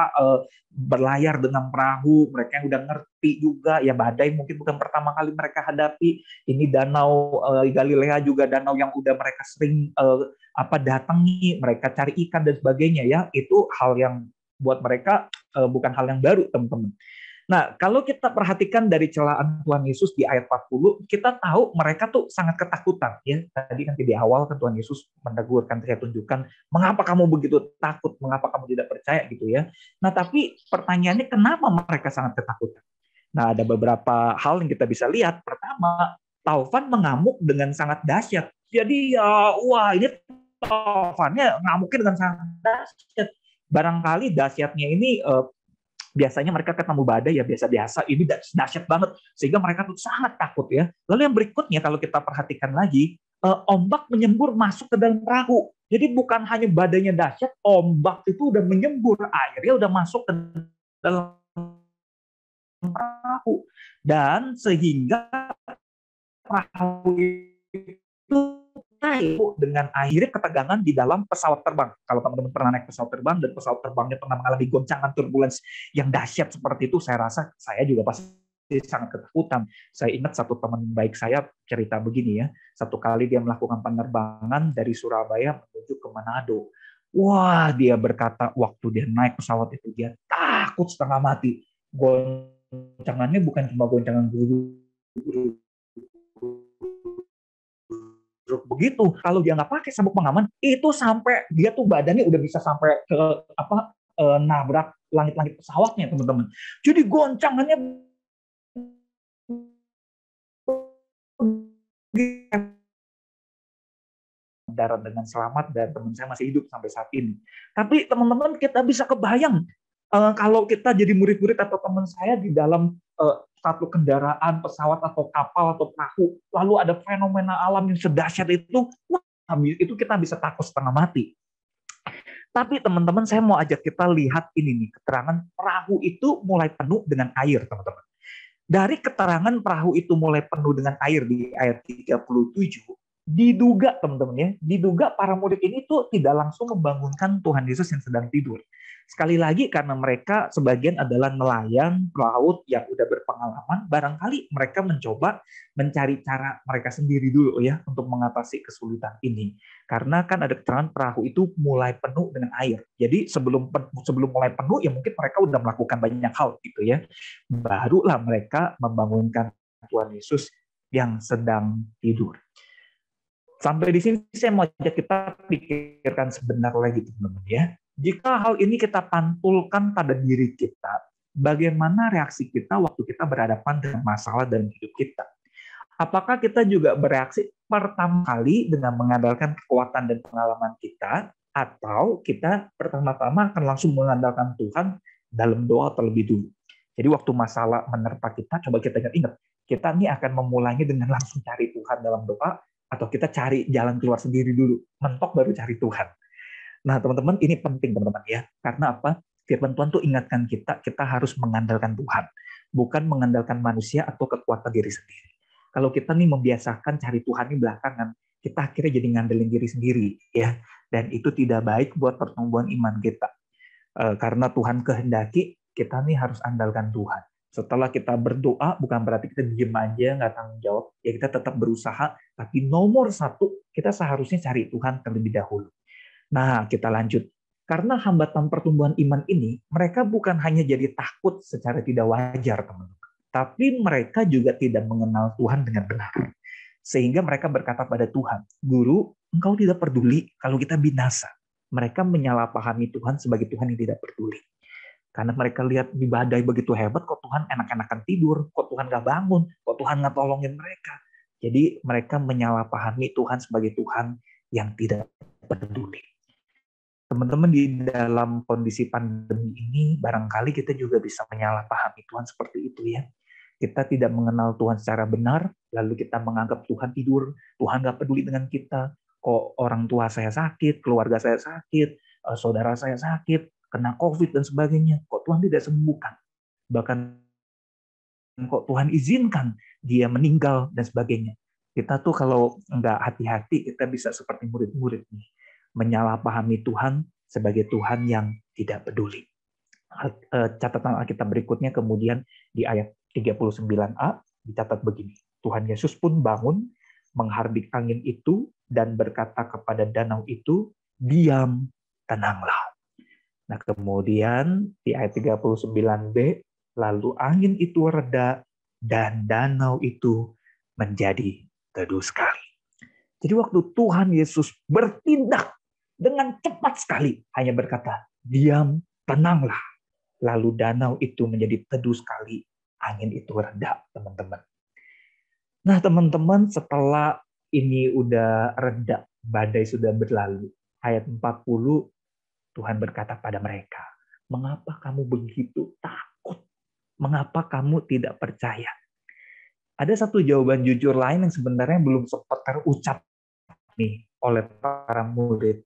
Speaker 8: berlayar dengan perahu, mereka yang udah ngerti juga ya badai mungkin bukan pertama kali mereka hadapi. Ini danau Galilea juga danau yang udah mereka sering datangi, mereka cari ikan dan sebagainya ya. Itu hal yang buat mereka bukan hal yang baru, teman-teman. Nah, kalau kita perhatikan dari celaan Tuhan Yesus di ayat 40, kita tahu mereka tuh sangat ketakutan. Ya, tadi kan di awal kan Tuhan Yesus menegurkan, saya tunjukkan, mengapa kamu begitu takut, mengapa kamu tidak percaya gitu ya. Nah, tapi pertanyaannya kenapa mereka sangat ketakutan? Nah, ada beberapa hal yang kita bisa lihat. Pertama, taufan mengamuk dengan sangat dahsyat. Jadi ya, wah ini taufannya ngamuknya dengan sangat dahsyat. Barangkali dahsyatnya ini biasanya mereka ketemu badai ya biasa-biasa, ini dahsyat banget sehingga mereka tuh sangat takut ya. Lalu yang berikutnya kalau kita perhatikan lagi, ombak menyembur masuk ke dalam perahu. Jadi bukan hanya badainya dahsyat, ombak itu udah menyembur, airnya udah masuk ke dalam perahu, dan sehingga perahu itu naik dengan akhirnya ketegangan di dalam pesawat terbang. Kalau teman-teman pernah naik pesawat terbang dan pesawat terbangnya pernah mengalami goncangan turbulens yang dahsyat seperti itu, saya rasa saya juga pasti sangat ketakutan. Saya ingat satu teman baik saya cerita begini ya, satu kali dia melakukan penerbangan dari Surabaya menuju ke Manado. Wah, dia berkata waktu dia naik pesawat itu dia takut setengah mati. Goncangannya bukan cuma goncangan begitu, kalau dia nggak pakai sabuk pengaman itu sampai dia tuh badannya udah bisa sampai ke nabrak langit-langit pesawatnya teman-teman. Jadi goncangannya darat dengan selamat dan teman saya masih hidup sampai saat ini. Tapi teman-teman kita bisa kebayang kalau kita jadi murid-murid atau teman saya di dalam satu kendaraan, pesawat atau kapal atau perahu, lalu ada fenomena alam yang sedahsyat itu, itu kita bisa takut setengah mati. Tapi teman-teman, saya mau ajak kita lihat ini nih, keterangan perahu itu mulai penuh dengan air, teman-teman. Dari keterangan perahu itu mulai penuh dengan air di ayat 37, diduga teman-teman ya, diduga para murid ini tuh tidak langsung membangunkan Tuhan Yesus yang sedang tidur. Sekali lagi karena mereka sebagian adalah nelayan pelaut yang udah berpengalaman, barangkali mereka mencoba mencari cara mereka sendiri dulu ya untuk mengatasi kesulitan ini. Karena kan ada keterangan perahu itu mulai penuh dengan air. Jadi sebelum mulai penuh ya mungkin mereka udah melakukan banyak hal gitu ya. Barulah mereka membangunkan Tuhan Yesus yang sedang tidur. Sampai di sini saya mau ajak kita pikirkan sebentar lagi teman-teman ya. Jika hal ini kita pantulkan pada diri kita, bagaimana reaksi kita waktu kita berhadapan dengan masalah dalam hidup kita? Apakah kita juga bereaksi pertama kali dengan mengandalkan kekuatan dan pengalaman kita, atau kita pertama-tama akan langsung mengandalkan Tuhan dalam doa terlebih dulu? Jadi waktu masalah menerpa kita, coba kita ingat, kita ini akan memulainya dengan langsung cari Tuhan dalam doa, atau kita cari jalan keluar sendiri dulu, mentok baru cari Tuhan. Nah, teman-teman, ini penting, teman-teman ya. Karena apa? Firman Tuhan tuh ingatkan kita harus mengandalkan Tuhan, bukan mengandalkan manusia atau kekuatan diri sendiri. Kalau kita nih membiasakan cari Tuhan di belakangan, kita akhirnya jadi ngandelin diri sendiri, ya. Dan itu tidak baik buat pertumbuhan iman kita. Karena Tuhan kehendaki, kita nih harus andalkan Tuhan. Setelah kita berdoa, bukan berarti kita diem aja, nggak tanggung jawab. Ya kita tetap berusaha, tapi nomor satu, kita seharusnya cari Tuhan terlebih dahulu. Nah, kita lanjut. Karena hambatan pertumbuhan iman ini, mereka bukan hanya jadi takut secara tidak wajar, teman-teman. Tapi mereka juga tidak mengenal Tuhan dengan benar. Sehingga mereka berkata pada Tuhan, Guru, Engkau tidak peduli kalau kita binasa. Mereka menyalahpahami Tuhan sebagai Tuhan yang tidak peduli. Karena mereka lihat di badai begitu hebat, kok Tuhan enak-enakan tidur, kok Tuhan nggak bangun, kok Tuhan nggak tolongin mereka. Jadi mereka menyalahpahami Tuhan sebagai Tuhan yang tidak peduli. Teman-teman, di dalam kondisi pandemi ini, barangkali kita juga bisa menyalahpahami Tuhan seperti itu ya. Kita tidak mengenal Tuhan secara benar, lalu kita menganggap Tuhan tidur, Tuhan nggak peduli dengan kita. Kok orang tua saya sakit, keluarga saya sakit, saudara saya sakit, kena COVID dan sebagainya, kok Tuhan tidak sembuhkan. Bahkan kok Tuhan izinkan dia meninggal dan sebagainya. Kita tuh kalau nggak hati-hati, kita bisa seperti murid-murid nih. Menyalahpahami Tuhan sebagai Tuhan yang tidak peduli. Catatan Alkitab berikutnya kemudian di ayat 39a dicatat begini. Tuhan Yesus pun bangun, menghardik angin itu, dan berkata kepada danau itu, diam, tenanglah. Nah kemudian di ayat 39b, lalu angin itu reda, dan danau itu menjadi teduh sekali. Jadi waktu Tuhan Yesus bertindak dengan cepat sekali, hanya berkata, diam, tenanglah. Lalu danau itu menjadi teduh sekali, angin itu reda, teman-teman. Nah teman-teman, setelah ini udah reda, badai sudah berlalu. Ayat 40, Tuhan berkata pada mereka, mengapa kamu begitu takut? Mengapa kamu tidak percaya? Ada satu jawaban jujur lain yang sebenarnya belum sempat terucap nih oleh para murid,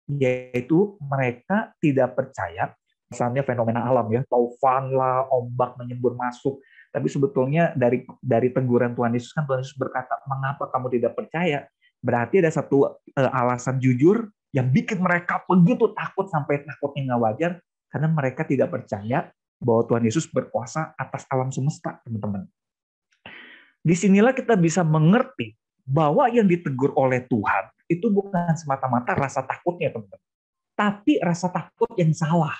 Speaker 8: yaitu mereka tidak percaya misalnya fenomena alam ya, taufan lah, ombak menyembur masuk. Tapi sebetulnya dari teguran Tuhan Yesus kan Tuhan Yesus berkata, mengapa kamu tidak percaya? Berarti ada satu alasan jujur yang bikin mereka begitu takut sampai takutnya nggak wajar, karena mereka tidak percaya bahwa Tuhan Yesus berkuasa atas alam semesta, teman-teman. Disinilah kita bisa mengerti bahwa yang ditegur oleh Tuhan itu bukan semata-mata rasa takutnya, teman-teman, tapi rasa takut yang salah,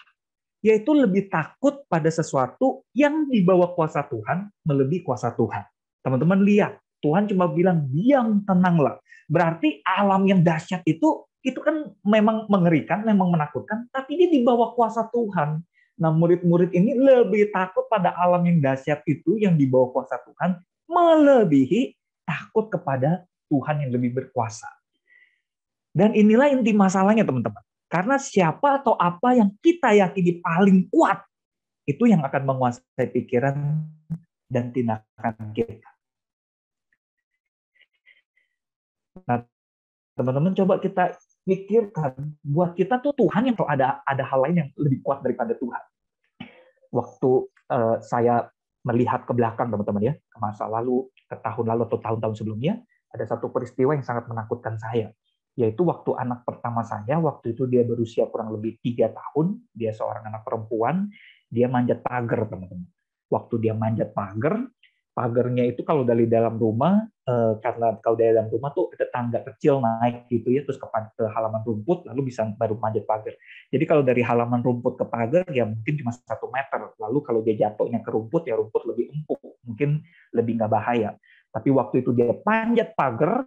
Speaker 8: yaitu lebih takut pada sesuatu yang di bawah kuasa Tuhan melebihi kuasa Tuhan. Teman-teman lihat, Tuhan cuma bilang, diam, tenanglah. Berarti alam yang dahsyat itu kan memang mengerikan, memang menakutkan, tapi dia di bawah kuasa Tuhan. Nah, murid-murid ini lebih takut pada alam yang dahsyat itu yang di bawah kuasa Tuhan, melebihi takut kepada Tuhan yang lebih berkuasa. Dan inilah inti masalahnya, teman-teman. Karena siapa atau apa yang kita yakini paling kuat, itu yang akan menguasai pikiran dan tindakan kita. Nah, teman-teman coba kita pikirkan, buat kita tuh Tuhan yang ada hal lain yang lebih kuat daripada Tuhan. Waktu saya melihat ke belakang, teman-teman ya, ke masa lalu, ke tahun lalu atau tahun-tahun sebelumnya, ada satu peristiwa yang sangat menakutkan saya, yaitu waktu anak pertama saya, waktu itu dia berusia kurang lebih 3 tahun, dia seorang anak perempuan, dia manjat pagar, teman-teman. Waktu dia manjat pagar, pagarnya itu kalau dari dalam rumah, karena kalau dari dalam rumah tuh ada tangga kecil naik gitu ya, terus ke halaman rumput, lalu bisa baru manjat pagar. Jadi kalau dari halaman rumput ke pagar, ya mungkin cuma 1 meter. Lalu kalau dia jatuhnya ke rumput, ya rumput lebih empuk, mungkin lebih nggak bahaya. Tapi waktu itu dia panjat pagar,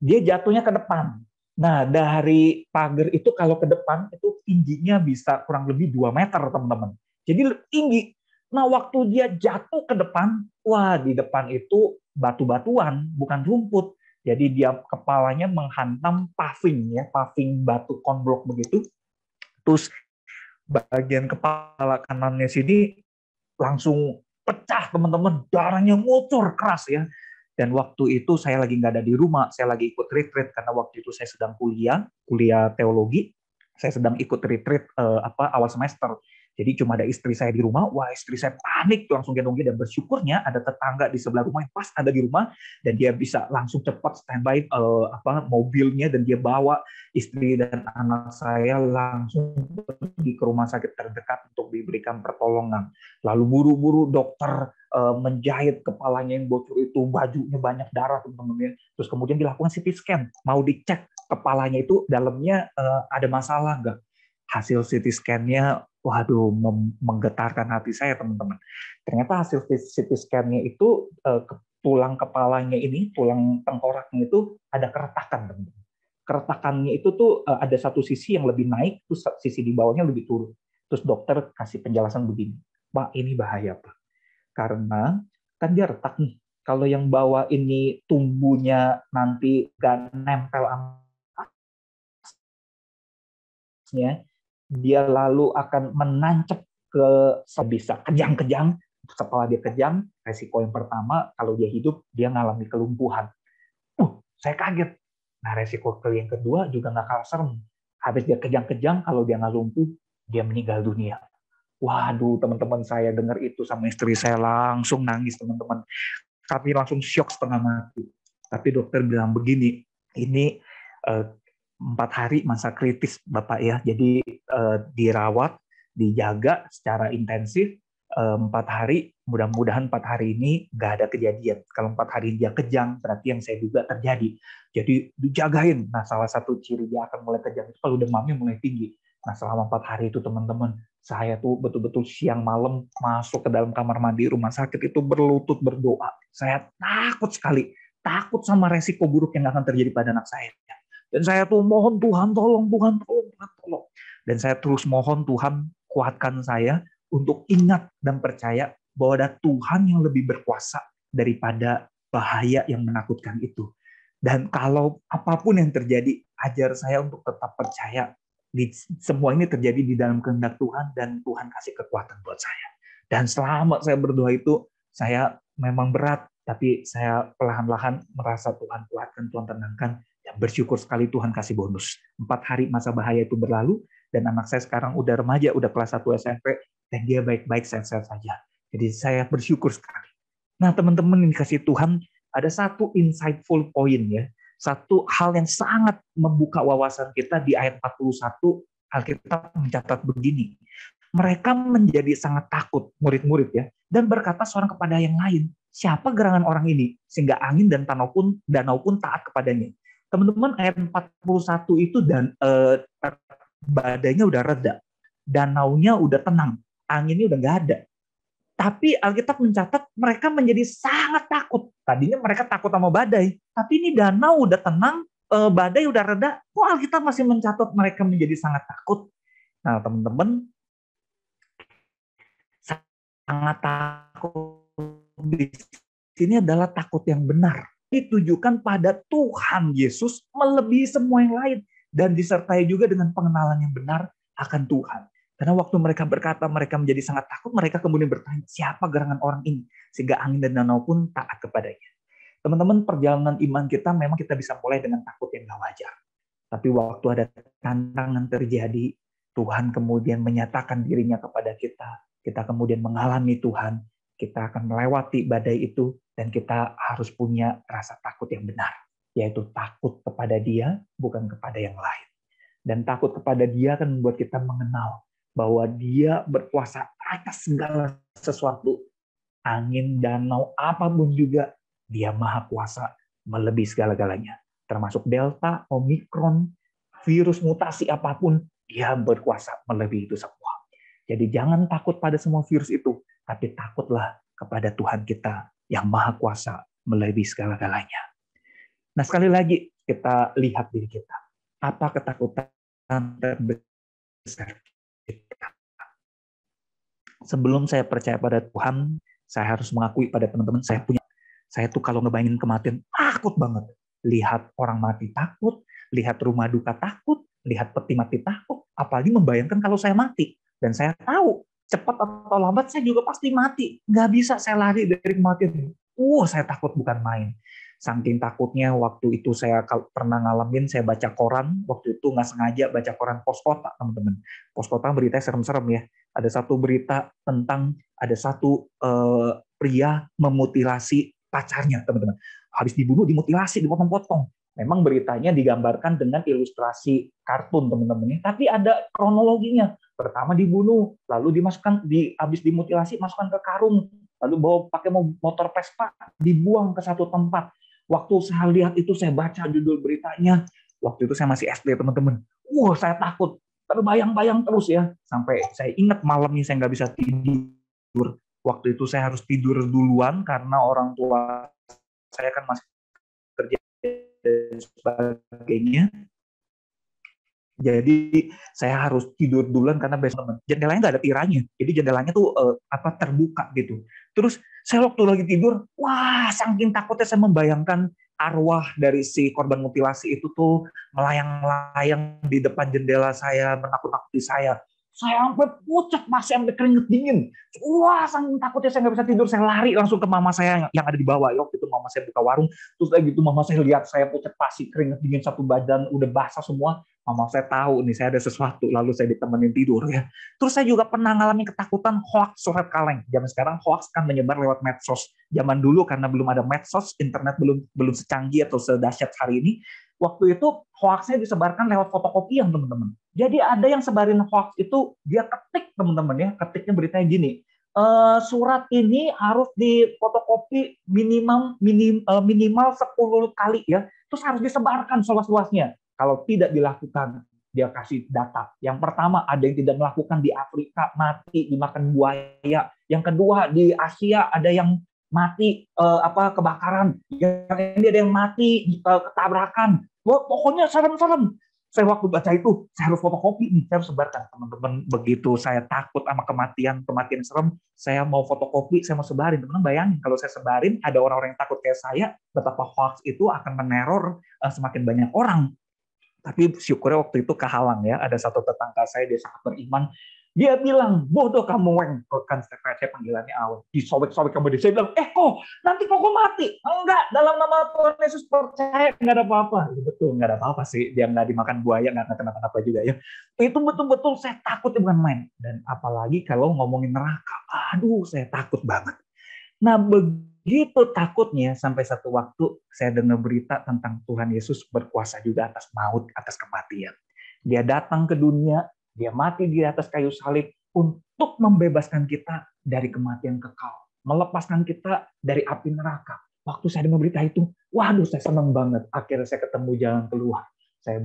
Speaker 8: dia jatuhnya ke depan. Nah, dari pagar itu kalau ke depan, itu tingginya bisa kurang lebih 2 meter, teman-teman. Jadi tinggi. Nah, waktu dia jatuh ke depan, wah, di depan itu batu-batuan, bukan rumput. Jadi dia kepalanya menghantam paving, ya, paving batu konblok begitu. Terus bagian kepala kanannya sini langsung pecah, teman-teman. Darahnya ngucur keras ya. Dan waktu itu saya lagi nggak ada di rumah, saya lagi ikut retreat karena waktu itu saya sedang kuliah teologi. Saya sedang ikut retreat awal semester. Jadi cuma ada istri saya di rumah, wah istri saya panik, langsung gendong-gendong, dan bersyukurnya ada tetangga di sebelah rumah yang pas ada di rumah, dan dia bisa langsung cepat standby mobilnya, dan dia bawa istri dan anak saya langsung pergi ke rumah sakit terdekat untuk diberikan pertolongan. Lalu buru-buru dokter menjahit kepalanya yang bocor itu, bajunya banyak darah, teman-teman. Terus kemudian dilakukan CT scan, mau dicek kepalanya itu dalamnya ada masalah nggak. Hasil CT scan-nya, waduh, menggetarkan hati saya, teman-teman. Ternyata hasil CT scan-nya itu tulang kepalanya ini, tulang tengkoraknya itu ada keretakan, teman-teman. Keretakannya itu tuh ada satu sisi yang lebih naik, terus sisi di bawahnya lebih turun. Terus dokter kasih penjelasan begini, Pak, ini bahaya, Pak. Karena kan dia retak nih. Kalau yang bawah ini tumbuhnya nanti gak nempel atasnya, dia lalu akan menancap ke, bisa kejang-kejang. Setelah dia kejang, resiko yang pertama, kalau dia hidup, dia ngalami kelumpuhan. Saya kaget. Nah, resiko yang kedua juga nggak kalah serem. Habis dia kejang-kejang, kalau dia nggak lumpuh, dia meninggal dunia. Waduh, teman-teman, saya dengar itu sama istri saya langsung nangis, teman-teman. Kami langsung syok setengah mati. Tapi dokter bilang begini, ini 4 hari masa kritis, Bapak ya. Jadi dirawat, dijaga secara intensif 4 hari. Mudah-mudahan 4 hari ini nggak ada kejadian. Kalau 4 hari dia kejang, berarti yang saya duga terjadi. Jadi dijagain. Nah, salah satu ciri dia akan mulai kejang itu kalau demamnya mulai tinggi. Nah, selama 4 hari itu, teman-teman, saya tuh betul-betul siang malam masuk ke dalam kamar mandi rumah sakit itu berlutut berdoa. Saya takut sekali. Takut sama resiko buruk yang akan terjadi pada anak saya. Dan saya tuh mohon Tuhan tolong, Tuhan tolong. Dan saya terus mohon Tuhan kuatkan saya untuk ingat dan percaya bahwa ada Tuhan yang lebih berkuasa daripada bahaya yang menakutkan itu. Dan kalau apapun yang terjadi, ajar saya untuk tetap percaya semua ini terjadi di dalam kehendak Tuhan dan Tuhan kasih kekuatan buat saya. Dan selama saya berdoa itu, saya memang berat, tapi saya perlahan-lahan merasa Tuhan kuatkan, Tuhan tenangkan, dan bersyukur sekali Tuhan kasih bonus. 4 hari masa bahaya itu berlalu, dan anak saya sekarang udah remaja, udah kelas 1 SMP, dan dia baik-baik, sehat-sehat saja. Jadi saya bersyukur sekali. Nah teman-teman yang dikasih Tuhan, ada satu insightful point ya, satu hal yang sangat membuka wawasan kita di ayat 41, Alkitab mencatat begini, mereka menjadi sangat takut, murid-murid ya, dan berkata seorang kepada yang lain, siapa gerangan orang ini, sehingga angin dan danau pun taat kepadanya. Teman-teman, ayat 41 itu dan badainya udah reda, danaunya udah tenang, anginnya udah nggak ada. Tapi Alkitab mencatat mereka menjadi sangat takut. Tadinya mereka takut sama badai, tapi ini danau udah tenang, badai udah reda, kok Alkitab masih mencatat mereka menjadi sangat takut? Nah teman-teman, sangat takut di sini adalah takut yang benar. Ditujukan pada Tuhan Yesus melebihi semua yang lain. Dan disertai juga dengan pengenalan yang benar akan Tuhan. Karena waktu mereka berkata mereka menjadi sangat takut, mereka kemudian bertanya, siapa gerangan orang ini? Sehingga angin dan danau pun taat kepadanya. Teman-teman, perjalanan iman kita memang kita bisa mulai dengan takut yang gak wajar. Tapi waktu ada tantangan terjadi, Tuhan kemudian menyatakan dirinya kepada kita. Kita kemudian mengalami Tuhan. Kita akan melewati badai itu, dan kita harus punya rasa takut yang benar. Yaitu takut kepada Dia, bukan kepada yang lain. Dan takut kepada Dia akan membuat kita mengenal bahwa Dia berkuasa atas segala sesuatu. Angin, danau, apapun juga, Dia maha kuasa melebihi segala-galanya. Termasuk Delta, Omikron, virus mutasi apapun, Dia berkuasa melebihi itu semua. Jadi jangan takut pada semua virus itu, tapi takutlah kepada Tuhan kita yang maha kuasa melebihi segala-galanya. Nah sekali lagi kita lihat diri kita. Apa ketakutan terbesar kita? Sebelum saya percaya pada Tuhan, saya harus mengakui pada teman-teman, saya tuh kalau ngebayangin kematian takut banget. Lihat orang mati takut, lihat rumah duka takut, lihat peti mati takut, apalagi membayangkan kalau saya mati. Dan saya tahu, cepat atau lambat saya juga pasti mati. Nggak bisa saya lari dari kematian. Saya takut bukan main. Saking takutnya waktu itu saya pernah ngalamin, saya baca koran, waktu itu nggak sengaja baca koran Pos Kota, teman-teman. Pos Kota beritanya serem-serem ya. Ada satu berita tentang ada satu pria memutilasi pacarnya, teman-teman. Habis dibunuh, dimutilasi, dipotong-potong. Memang beritanya digambarkan dengan ilustrasi kartun, teman-teman. Tapi ada kronologinya. Pertama dibunuh, lalu habis dimutilasi, masukkan ke karung, lalu bawa pakai motor Vespa, dibuang ke satu tempat. Waktu saya lihat itu, saya baca judul beritanya. Waktu itu saya masih SD, teman-teman. Saya takut. Terbayang-bayang terus ya. Sampai saya ingat malamnya saya nggak bisa tidur. Waktu itu saya harus tidur duluan karena orang tua saya kan masih kerja dan sebagainya. Jadi saya harus tidur duluan karena besok jendelanya nggak ada tiranya. Jadi jendelanya tuh terbuka gitu. Terus saya waktu lagi tidur, saking takutnya saya membayangkan arwah dari si korban mutilasi itu tuh melayang-layang di depan jendela saya, menakut-nakuti saya. Saya sampai pucat, masih sampai keringet dingin. Saking takutnya saya nggak bisa tidur, saya lari langsung ke mama saya yang ada di bawah. Waktu itu mama saya buka warung, terus lagi gitu mama saya lihat saya pucat pasi, keringet dingin satu badan, udah basah semua. Mama saya tahu nih saya ada sesuatu, lalu saya ditemenin tidur ya. Terus saya juga pernah ngalamin ketakutan hoax surat kaleng. Zaman sekarang hoax kan menyebar lewat medsos. Zaman dulu karena belum ada medsos, internet belum secanggih atau sedahsyat hari ini. Waktu itu hoaxnya disebarkan lewat fotokopian, teman-teman. Jadi ada yang sebarin hoax itu dia ketik, teman-teman ya. Ketiknya beritanya gini. Surat ini harus difotokopi minimal 10 kali ya. Terus harus disebarkan seluas-luasnya. Kalau tidak dilakukan, dia kasih data. Yang pertama, ada yang tidak melakukan di Afrika, mati dimakan buaya. Yang kedua, di Asia ada yang mati kebakaran. Yang ini ada yang mati ketabrakan. Pokoknya serem-serem. Saya waktu baca itu, saya harus fotokopi nih, saya harus sebarkan. Teman-teman, begitu saya takut sama kematian serem, saya mau fotokopi, saya mau sebarin. Teman-teman bayangin, kalau saya sebarin, ada orang-orang yang takut kayak saya, betapa hoax itu akan meneror semakin banyak orang. Tapi syukurnya waktu itu kehalang ya, ada satu tetangga saya, dia sangat beriman, dia bilang, bodoh kamu, Weng. Kan saya panggilannya Awen. Disobek-sobek kamu. Saya bilang, kok nanti kok mati? Enggak, dalam nama Tuhan Yesus percaya, nggak ada apa-apa. Ya, betul, nggak ada apa-apa sih. Dia nggak dimakan buaya, nggak kenapa-napa juga ya. Itu betul-betul saya takut, bukan main. Dan apalagi kalau ngomongin neraka. Aduh, saya takut banget. Nah, begitu takutnya sampai satu waktu saya dengar berita tentang Tuhan Yesus berkuasa juga atas maut, atas kematian. Dia datang ke dunia, dia mati di atas kayu salib untuk membebaskan kita dari kematian kekal, melepaskan kita dari api neraka. Waktu saya dengar berita itu, waduh, saya senang banget. Akhirnya saya ketemu jalan keluar. Saya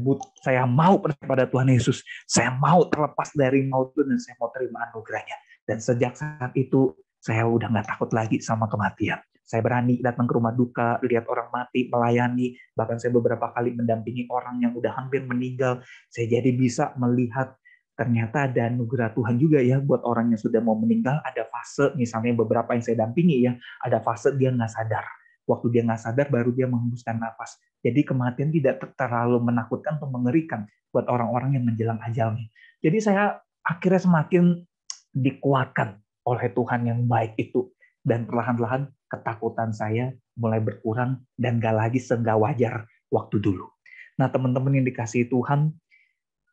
Speaker 8: mau percaya pada Tuhan Yesus. Saya mau terlepas dari maut dan saya mau terima anugerahnya. Dan sejak saat itu, saya udah nggak takut lagi sama kematian. Saya berani datang ke rumah duka, lihat orang mati, melayani. Bahkan saya beberapa kali mendampingi orang yang udah hampir meninggal. Saya jadi bisa melihat ternyata ada anugerah Tuhan juga ya buat orang yang sudah mau meninggal. Ada fase, misalnya beberapa yang saya dampingi ya, ada fase dia nggak sadar. Waktu dia nggak sadar, baru dia menghembuskan nafas. Jadi kematian tidak terlalu menakutkan atau mengerikan buat orang-orang yang menjelang ajalnya. Jadi saya akhirnya semakin dikuatkan oleh Tuhan yang baik itu. Dan perlahan-lahan ketakutan saya mulai berkurang dan gak lagi senggak wajar waktu dulu. Nah teman-teman yang dikasihi Tuhan,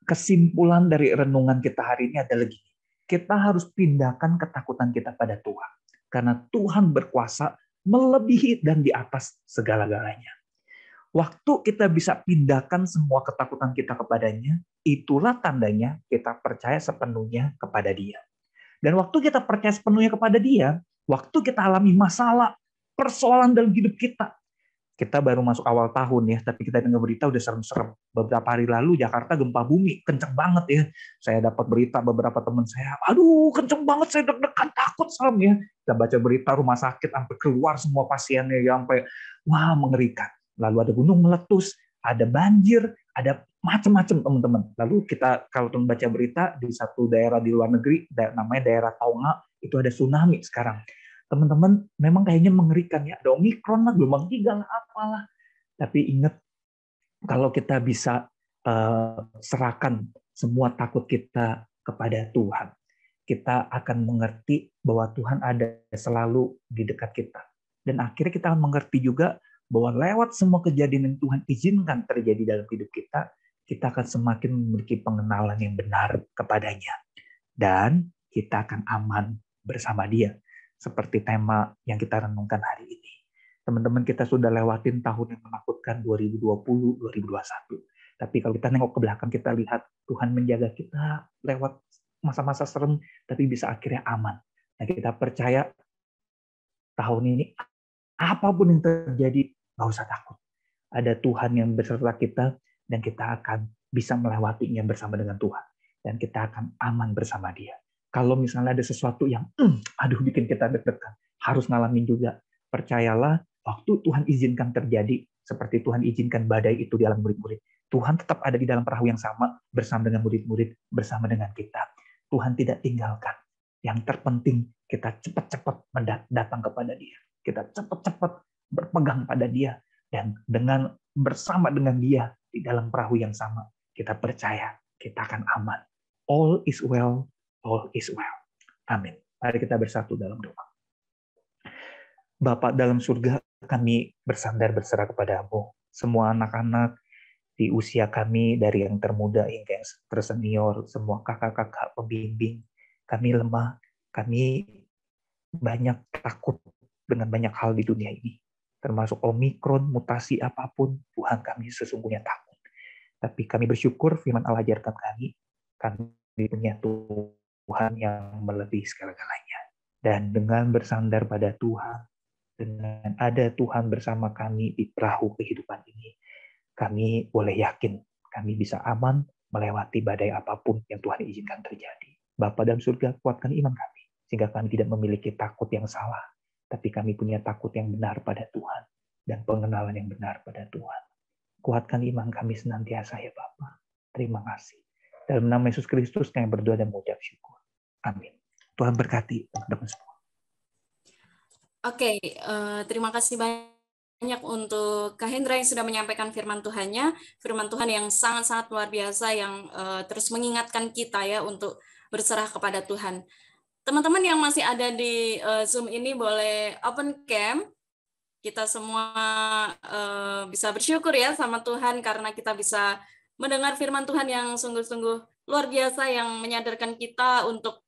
Speaker 8: kesimpulan dari renungan kita hari ini adalah gini. Kita harus pindahkan ketakutan kita pada Tuhan. Karena Tuhan berkuasa melebihi dan di atas segala-galanya. Waktu kita bisa pindahkan semua ketakutan kita kepadanya, itulah tandanya kita percaya sepenuhnya kepada Dia. Dan waktu kita percaya sepenuhnya kepada Dia, waktu kita alami masalah, persoalan dalam hidup kita, kita baru masuk awal tahun ya, tapi kita dengar berita udah serem-serem. Beberapa hari lalu Jakarta gempa bumi, kenceng banget ya. Saya dapat berita beberapa teman saya, aduh kenceng banget, saya deg-degan, takut, serem ya. Kita baca berita rumah sakit sampai keluar semua pasiennya, ya sampai wah mengerikan. Lalu ada gunung meletus, ada banjir, ada macam-macam teman-teman. Lalu kita kalau teman baca berita di satu daerah di luar negeri, namanya daerah Tonga, itu ada tsunami sekarang. Teman-teman, memang kayaknya mengerikan ya. Ada Omikron lah, gelombang 3 lah, apalah. Tapi ingat, kalau kita bisa serahkan semua takut kita kepada Tuhan, kita akan mengerti bahwa Tuhan ada selalu di dekat kita. Dan akhirnya kita akan mengerti juga bahwa lewat semua kejadian yang Tuhan izinkan terjadi dalam hidup kita, kita akan semakin memiliki pengenalan yang benar kepadanya. Dan kita akan aman bersama Dia. Seperti tema yang kita renungkan hari ini. Teman-teman, kita sudah lewatin tahun yang menakutkan 2020, 2021. Tapi kalau kita nengok ke belakang, kita lihat Tuhan menjaga kita lewat masa-masa serem, tapi bisa akhirnya aman. Nah, kita percaya tahun ini, apapun yang terjadi, nggak usah takut. Ada Tuhan yang beserta kita, dan kita akan bisa melewatinya bersama dengan Tuhan. Dan kita akan aman bersama Dia. Kalau misalnya ada sesuatu yang bikin kita deg-degan, harus ngalamin juga. Percayalah, waktu Tuhan izinkan terjadi, seperti Tuhan izinkan badai itu di alam murid-murid, Tuhan tetap ada di dalam perahu yang sama, bersama dengan murid-murid, bersama dengan kita. Tuhan tidak tinggalkan. Yang terpenting, kita cepat-cepat datang kepada Dia. Kita cepat-cepat berpegang pada Dia. Dan dengan bersama dengan Dia, di dalam perahu yang sama, kita percaya, kita akan aman. All is well. All is well. Amin. Mari kita bersatu dalam doa. Bapa dalam surga, kami bersandar berserah kepada-Mu. Semua anak-anak di usia kami, dari yang termuda hingga yang tersenior, semua kakak-kakak pembimbing, kami lemah, kami banyak takut dengan banyak hal di dunia ini. Termasuk Omikron, mutasi apapun, Tuhan kami sesungguhnya takut. Tapi kami bersyukur firman Allah ajarkan kami punya Tuhan yang melebihi segala-galanya. Dan dengan bersandar pada Tuhan, dengan ada Tuhan bersama kami di perahu kehidupan ini, kami boleh yakin kami bisa aman melewati badai apapun yang Tuhan izinkan terjadi. Bapa dalam surga, kuatkan iman kami, sehingga kami tidak memiliki takut yang salah, tapi kami punya takut yang benar pada Tuhan, dan pengenalan yang benar pada Tuhan. Kuatkan iman kami senantiasa ya Bapa. Terima kasih. Dalam nama Yesus Kristus kami berdoa dan mengucap syukur. Amin. Tuhan berkati teman-teman semua.
Speaker 1: Oke, terima kasih banyak untuk Kak Hendra yang sudah menyampaikan firman Tuhannya, firman Tuhan yang sangat-sangat luar biasa yang terus mengingatkan kita ya untuk berserah kepada Tuhan. Teman-teman yang masih ada di Zoom ini boleh open cam. Kita semua bisa bersyukur ya sama Tuhan karena kita bisa mendengar firman Tuhan yang sungguh-sungguh luar biasa yang menyadarkan kita untuk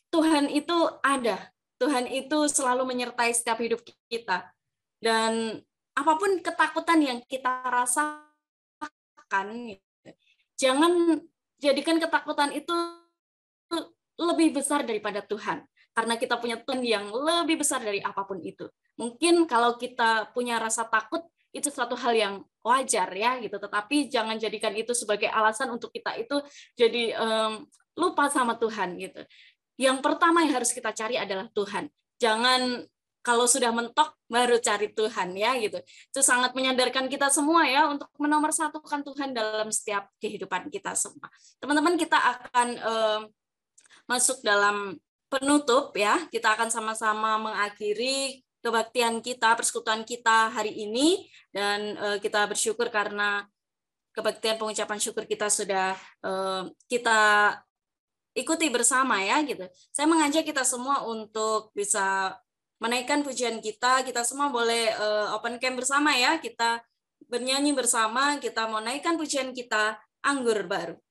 Speaker 1: Tuhan itu ada. Tuhan itu selalu menyertai setiap hidup kita. Dan apapun ketakutan yang kita rasakan, jangan jadikan ketakutan itu lebih besar daripada Tuhan. Karena kita punya Tuhan yang lebih besar dari apapun itu. Mungkin kalau kita punya rasa takut, itu suatu hal yang wajar ya gitu, tetapi jangan jadikan itu sebagai alasan untuk kita itu jadi lupa sama Tuhan gitu. Yang pertama yang harus kita cari adalah Tuhan. Jangan kalau sudah mentok baru cari Tuhan ya gitu. Itu sangat menyadarkan kita semua ya untuk menomorsatukan Tuhan dalam setiap kehidupan kita semua. Teman-teman, kita akan masuk dalam penutup ya. Kita akan sama-sama mengakhiri kebaktian kita, persekutuan kita hari ini, dan kita bersyukur karena kebaktian pengucapan syukur kita sudah kita ikuti bersama ya gitu. Saya mengajak kita semua untuk bisa menaikkan pujian kita semua boleh open cam bersama ya, kita bernyanyi bersama, kita mau naikkan pujian kita, Anggur Baru.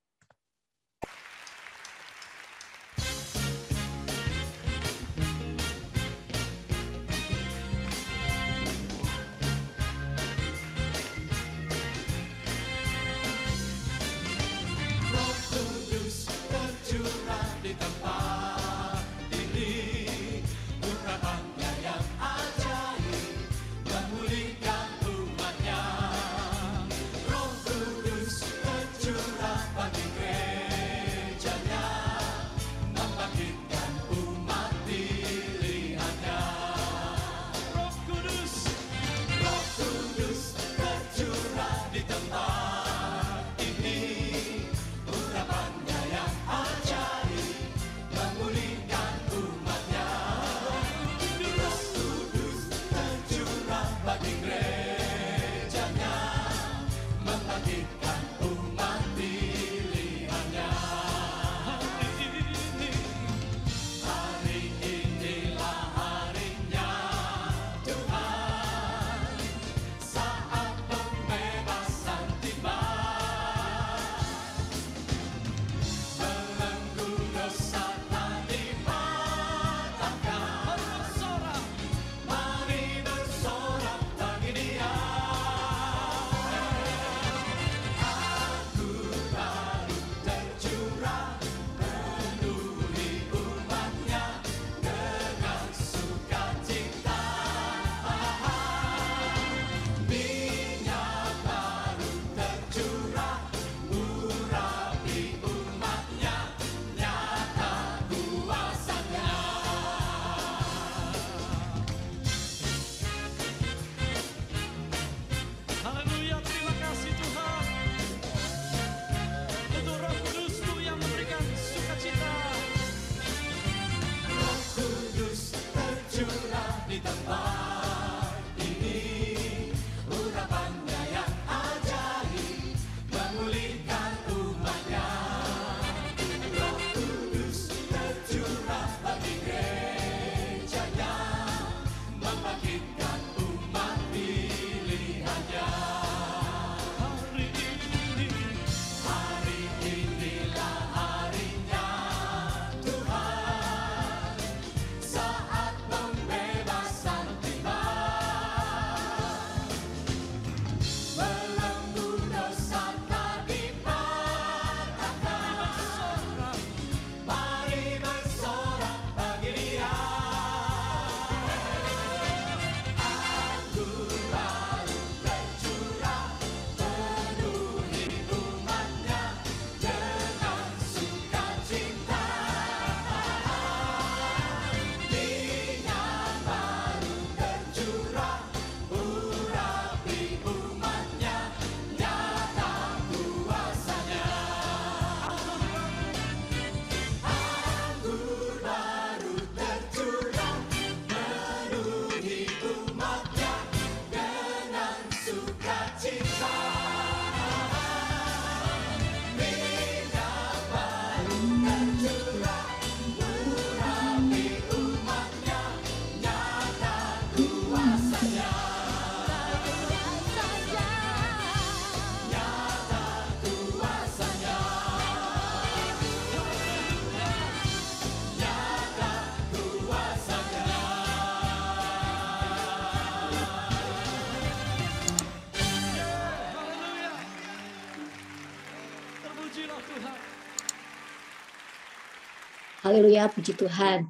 Speaker 2: Haleluya, puji Tuhan.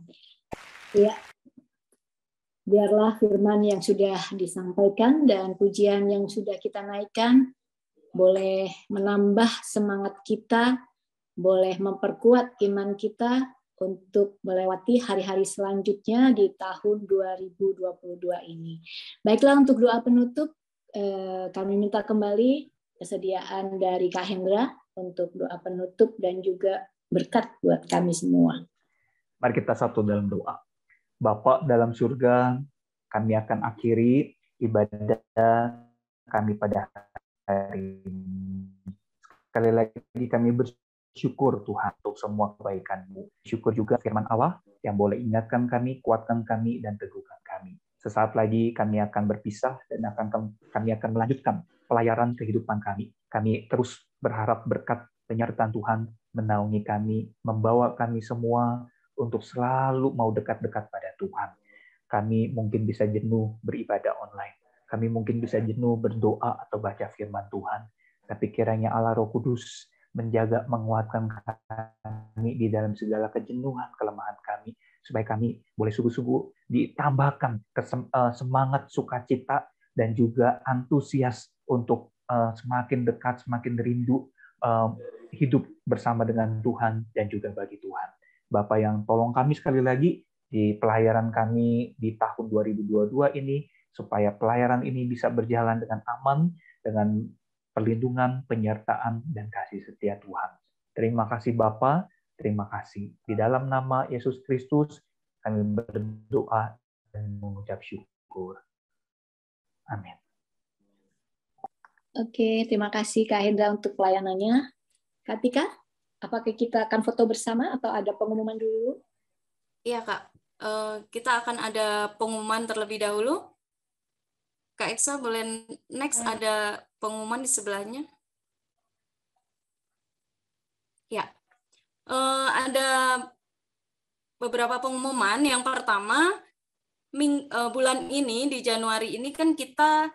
Speaker 2: Ya, biarlah firman yang sudah disampaikan dan pujian yang sudah kita naikkan boleh menambah semangat kita, boleh memperkuat iman kita untuk melewati hari-hari selanjutnya di tahun 2022 ini. Baiklah, untuk doa penutup, kami minta kembali kesediaan dari Kak Hendra untuk doa penutup dan juga berkat buat kami semua.
Speaker 8: Mari kita satu dalam doa. Bapa dalam surga, kami akan akhiri ibadah kami pada hari ini. Sekali lagi kami bersyukur Tuhan untuk semua kebaikan-Mu. Syukur juga firman Allah yang boleh ingatkan kami, kuatkan kami, dan teguhkan kami. Sesaat lagi kami akan berpisah dan kami akan melanjutkan pelayaran kehidupan kami. Kami terus berharap berkat penyertaan Tuhan menaungi kami, membawa kami semua untuk selalu mau dekat-dekat pada Tuhan. Kami mungkin bisa jenuh beribadah online. Kami mungkin bisa jenuh berdoa atau baca firman Tuhan. Tapi kiranya Allah Roh Kudus menjaga, menguatkan kami di dalam segala kejenuhan, kelemahan kami. Supaya kami boleh sungguh-sungguh ditambahkan semangat, sukacita, dan juga antusias untuk semakin dekat, semakin rindu hidup bersama dengan Tuhan dan juga bagi Tuhan. Bapak yang tolong kami sekali lagi di pelayaran kami di tahun 2022 ini, supaya pelayaran ini bisa berjalan dengan aman, dengan perlindungan, penyertaan, dan kasih setia Tuhan. Terima kasih Bapa, terima kasih. Di dalam nama Yesus Kristus, kami berdoa dan mengucap syukur. Amin.
Speaker 2: Oke, terima kasih Kak Hendra untuk pelayanannya. Kak Tika, apakah kita akan foto bersama atau ada pengumuman dulu?
Speaker 1: Iya Kak, kita akan ada pengumuman terlebih dahulu. Kak Eksa boleh next, ada pengumuman di sebelahnya. Ya, ada beberapa pengumuman. Yang pertama, bulan ini di Januari ini kan kita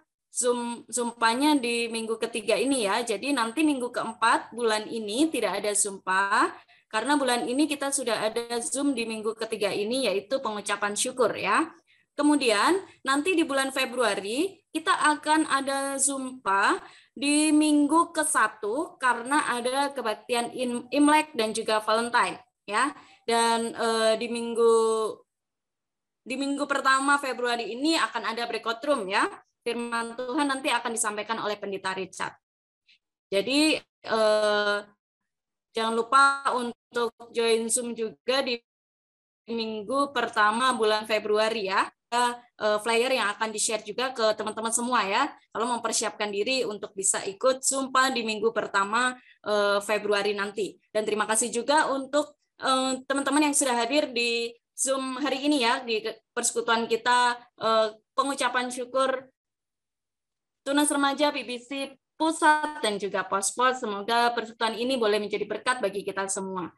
Speaker 1: Zumpanya di minggu ketiga ini ya. Jadi nanti minggu keempat bulan ini tidak ada Zumpa, karena bulan ini kita sudah ada Zoom di minggu ketiga ini, yaitu pengucapan syukur ya. Kemudian nanti di bulan Februari kita akan ada Zumpa di minggu ke-1 karena ada kebaktian Imlek dan juga Valentine ya. Dan di minggu pertama Februari ini akan ada breakout room ya. Firman Tuhan nanti akan disampaikan oleh Pendeta Richard. Jadi jangan lupa untuk join Zoom juga di minggu pertama bulan Februari ya. Flyer yang akan di-share juga ke teman-teman semua ya. Kalau mempersiapkan diri untuk bisa ikut Zumpa di minggu pertama Februari nanti. Dan terima kasih juga untuk teman-teman yang sudah hadir di Zoom hari ini ya, di persekutuan kita pengucapan syukur Tunas Remaja BBC Pusat dan juga Pos-Pos. Semoga persekutuan ini boleh menjadi berkat bagi kita semua.